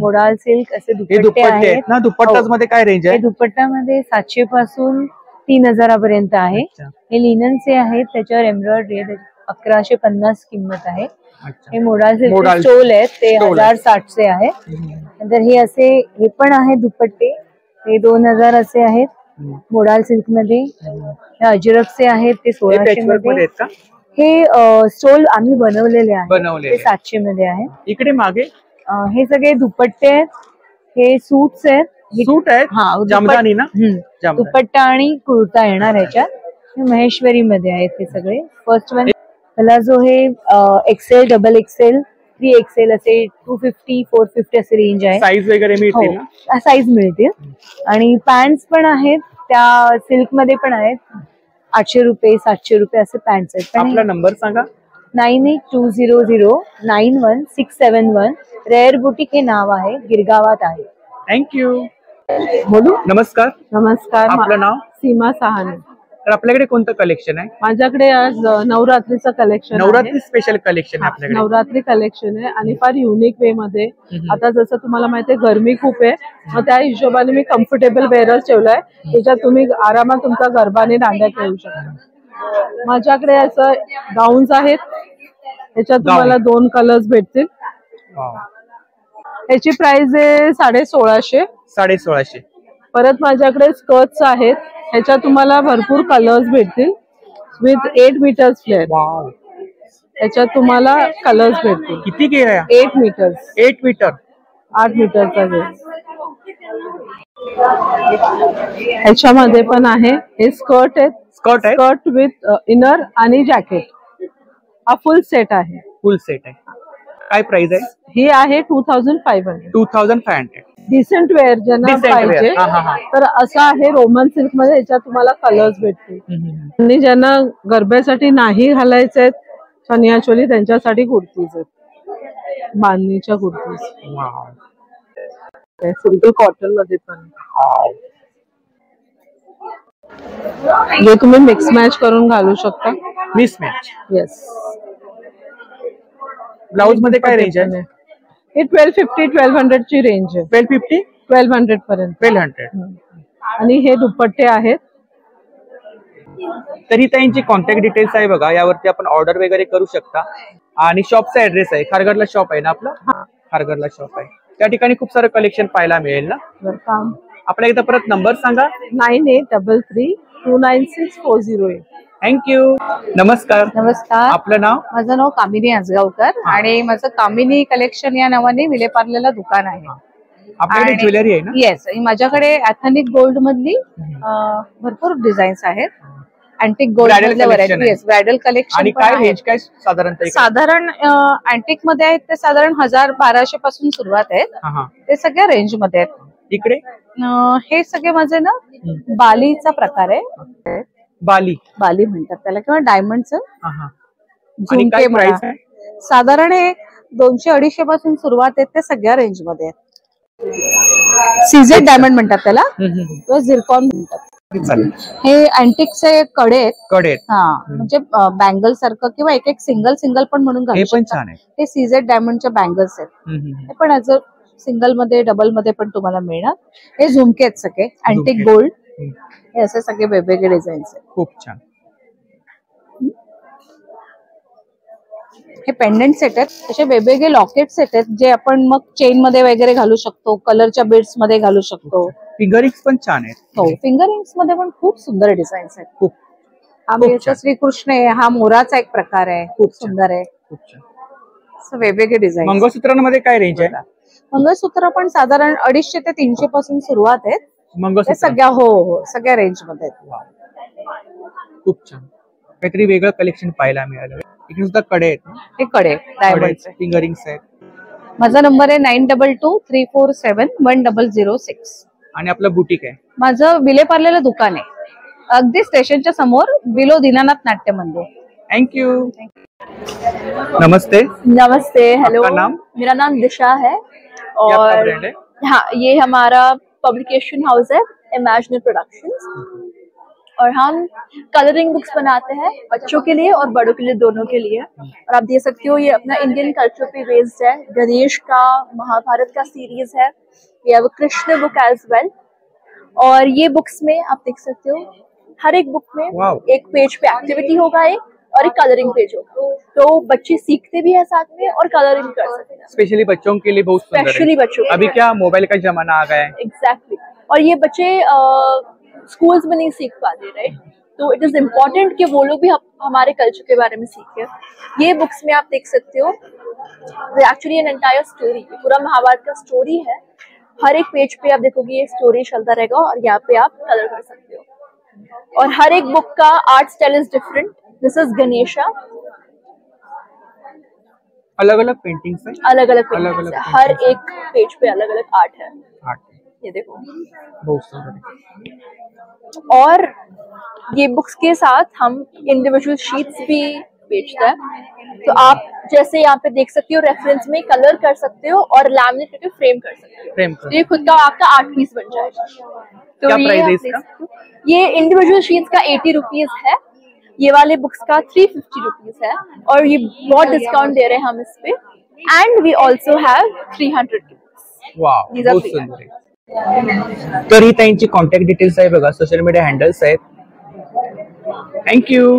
मोडाल सिल्क असे दुपट्टे आहेत ना। दुपट्टाच मध्ये काय रेंज आहे? दुपट्टामध्ये 700 पासून 3000 पर्यंत आहे। हे लिननचे आहेत, त्याच्यावर एम्ब्रॉयडरी आहे, 1150 किंमत आहे। हे मोडाल सिल्क स्टोल आहेत, ते 1060 चे आहे। नंतर हे असे हे पण आहे दुपट्टे, हे 2000 असे आहेत मोडाल सिल्क मध्ये। हे अजरकचे आहेत, ते 1600 मध्ये। हे स्टोल आम्ही बनवलेले आहे, ते 700 मध्ये आहे। इकडे मागे हे सगळे दुपट्टे आहेत, हे सूट्स आहेत। सूट आहेत, जामदानी ना? दुपट्टा आणि कुर्ता येणार ह्याच्यात। हे महेश्वरी मध्ये आहेत हे सगळे। फर्स्ट वन प्लाझो हे एक्सेल, डबल एक्सेल, 3 एक्सेल असे 250, 450 असे रेंज आहे। साईज वगैरे मिळतील ना? साईज मिळतील। आणि पॅन्ट्स पण आहेत, त्या सिल्क मध्ये पण आहेत, 800 रुपये, 700 रुपये असे पॅन्ट्स आहेत। आपला नंबर सांगा। 9820091671। रेअर बुटीक हे नाव आहे, गिरगावात आहे। थँक्यू। बोलू? नमस्कार। नमस्कार, आपलं नाव? सीमा सहाने। तर आपल्याकडे कोणतं कलेक्शन आहे? माझ्याकडे आज नवरात्रीचं कलेक्शन, नवरात्री स्पेशल कलेक्शन आहे आपल्याकडे। नवरात्री कलेक्शन आहे आणि फार युनिक वे मध्ये। आता जसं तुम्हाला माहिती आहे गरमी खूप आहे, मग त्या हिशोबाने मी कम्फर्टेबल वेअरच ठेवलाय, त्याच्यात तुम्ही आरामात तुमचा गरबाने दांड्या खेळू शकता। माझ्याकडे असं गाऊन्स आहेत, त्याच्यात तुम्हाला 2 कलर्स भेटतील। याची प्राइस आहे 1650। 1650। परत माझ्याकडे स्कर्ट्स आहेत, ह्याच्यात तुम्हाला भरपूर कलर्स भेटतील विथ 8 मीटर्स फ्लेअर। ह्याच्यात तुम्हाला कलर्स भेटतील। किती घेर आहे? 8 मीटर्स। 8 मीटर, 8 मीटरचा घेर। ह्याच्यामध्ये पण आहे, हे स्कर्ट आहे, स्कर्ट विथ इनर आणि जॅकेट, हा फुल सेट आहे. फुल सेट आहे. काय प्राइस आहे? ही आहे 2500. 2500. डिसेंट वेअर ज्यांना पाहिजे तर असं आहे. रोमन सिल्क मध्ये याच्यात तुम्हाला कलर्स भेटतील. आणि ज्यांना गरब्यासाठी नाही घालायचे आहेत चनिया चोली त्यांच्यासाठी कुर्तीज आहेत, बांधणीच्या कुर्तीज. सिंपल कॉटन मध्ये पण जे तुम्ही मिक्स मॅच करून घालू शकता. Mix match. येस. ब्लाउज मध्ये काय रेंज आहे? हे 1250-1200 ची रेंज आहे. 1250-1200 पर्यंत. 1200. आणि हे दुपट्टे आहेत. तरी त्यांची कॉन्टॅक्ट डिटेल्स आहे बघा, यावरती आपण ऑर्डर वगैरे करू शकता. आणि शॉपचा ऍड्रेस आहे, खारघरला शॉप आहे ना आपलं? खारघरला शॉप आहे. त्या ठिकाणी खूप सारं कलेक्शन पाहायला मिळेल ना. आपला एकदा परत नंबर सांगा. 9833-296-408. थँक्यू. नमस्कार. नमस्कार. आपलं नाव? माझं नाव कामिनी आजगावकर आणि माझं कामिनी कलेक्शन या नावाने विलेपार्लेला दुकान आहे. आपल्याकडे ज्वेलरी आहे ना? येस. माझ्याकडे एथनिक गोल्ड मधली भरपूर डिझाईन्स आहेत. अँटिक गोल्ड मधल्या व्हरायटी. Yes, bridal collection. आणि काय रेंज काय साधारण अँटिक मध्ये आहेत ते साधारण 1000-1200 पासून सुरुवात आहेत. ते सगळ्या रेंज मध्ये आहेत. इकडे हे सगळे माझे ना बालीचा प्रकार आहे. बाली म्हणतात त्याला, किंवा डायमंडचं झुमके म्हणा. साधारण हे 200-250 पासून सुरुवात आहेत. ते सगळ्या रेंज मध्ये आहेत. सीझेड डायमंड म्हणतात त्याला किंवा झिरकॉन म्हणतात. हे अँटिकचे कडे आहेत. म्हणजे बँगल सारखं किंवा एक सिंगल पण म्हणून घालू शकता. हे सीझेड डायमंडच्या बँगल्स आहेत. हे पण ऍज अ सिंगल मध्ये डबल मध्ये पण तुम्हाला मिळणार. हे झुमके आहेत सगळे अँटिक गोल्ड. हे असे सगळे वेगवेगळे डिझाईन्स आहेत. खूप छान. हे पेंडंट सेट आहेत. असे वेगवेगळे लॉकेट सेट आहेत जे आपण मग चेन मध्ये वगैरे घालू शकतो, कलरच्या बीड्स मध्ये घालू शकतो. फिंगरिंग्स पण छान आहेत. हो, फिंगरिंग्स मध्ये पण खूप सुंदर डिझाईन्स आहेत. खूप. हा मिरचा श्रीकृष्ण आहे, हा मोराचा एक प्रकार आहे, खूप सुंदर आहे. खूप छान. वेगवेगळे डिझाईन. मंगळसूत्रांमध्ये काय रेंज आहे? मंगळसूत्र पण साधारण 250 ते 300 पासून सुरुवात आहेत. सगळ्या हो सगळ्या रेंज मध्ये आहेत. खूप छान. काहीतरी वेगळं कलेक्शन पाहायला मिळालं. इकडे सुद्धा कडे आहेत. हे कडे डायमंडचे फिंगरिंग्स आहेत. माझा नंबर आहे 9223471006. आणि आपलं बुटीक आहे? माझं विलेपार्लेला दुकान आहे, अगदी स्टेशनच्या समोर, बिलो दीनानाथ नाट्य मंदिर. थँक्यू. नमस्ते. नमस्ते. हेलो, नाम? मेरा नाम दिशा है और हाँ, ये हमारा पब्लिकेशन हाउस है इमेजिनरी प्रोडक्शंस, और हम कलरिंग बुक्स बनाते हैं बच्चों के लिए और बड़ों के लिए, दोनों के लिए. और आप देख सकते हो ये अपना इंडियन कल्चर पे बेस्ड है. गणेश का, महाभारत का सीरीज है. We have a Krishna book as well. और ये बुक्स में आप देख सकते हो हर एक बुक में एक पेज पे एक्टिविटी होगा और एक कलरिंग पेज होगा, तो बच्चे सीखते भी है साथ में और कलरिंग कर सकते हैं. स्पेशली बच्चों के लिए बहुत सुंदर है. स्पेशली बच्चों. अभी क्या मोबाइल का जमाना आ गया है. एग्जैक्टली. और ये बच्चे स्कूल्स में नहीं सीख पाते, राइट? तो इट इज इम्पोर्टेंट कि वो लोग भी हमारे कल्चर के बारे में सीखें. ये बुक्स में आप देख सकते हो एक्चुअली एन एंटायर स्टोरी, पूरा महाभारत का स्टोरी है. हर एक पेज पे आप देखोगे ये स्टोरी चलता रहेगा और यहाँ पे आप कलर कर सकते हो. और हर एक बुक का art style is different. This is Ganesha. अलग अलग पेंटिंग्स है. अलग अलग पेंटिंग्स है. हर एक पेज पे अलग अलग आर्ट है. ये देखो बहुत सुंदर. और ये बुक्स के साथ हम इंडिविजुअल शीट्स भी बेचते हैं. तो आप जैसे यहाँ पे देख सकते हो रेफरेंस में कलर कर सकते हो और लैमिनेट करके फ्रेम कर सकते हो. तो ये खुद का आपका आर्ट पीस बन जाएगा. तो क्या प्राइस है इसका? ये इंडिविजुअल शीट्स का 80 रुपीज है. ये वाले बुक्स का 350 रुपीज है. और ये बहुत डिस्काउंट दे रहे हैं हम इस पे. And we also have 300 rupees. Wow, बहुत सुंदर. तर ही त्यांची कॉन्टॅक्ट डिटेल्स आहे बघा, सोशल मीडिया हँडल्स आहेत. थँक्यू.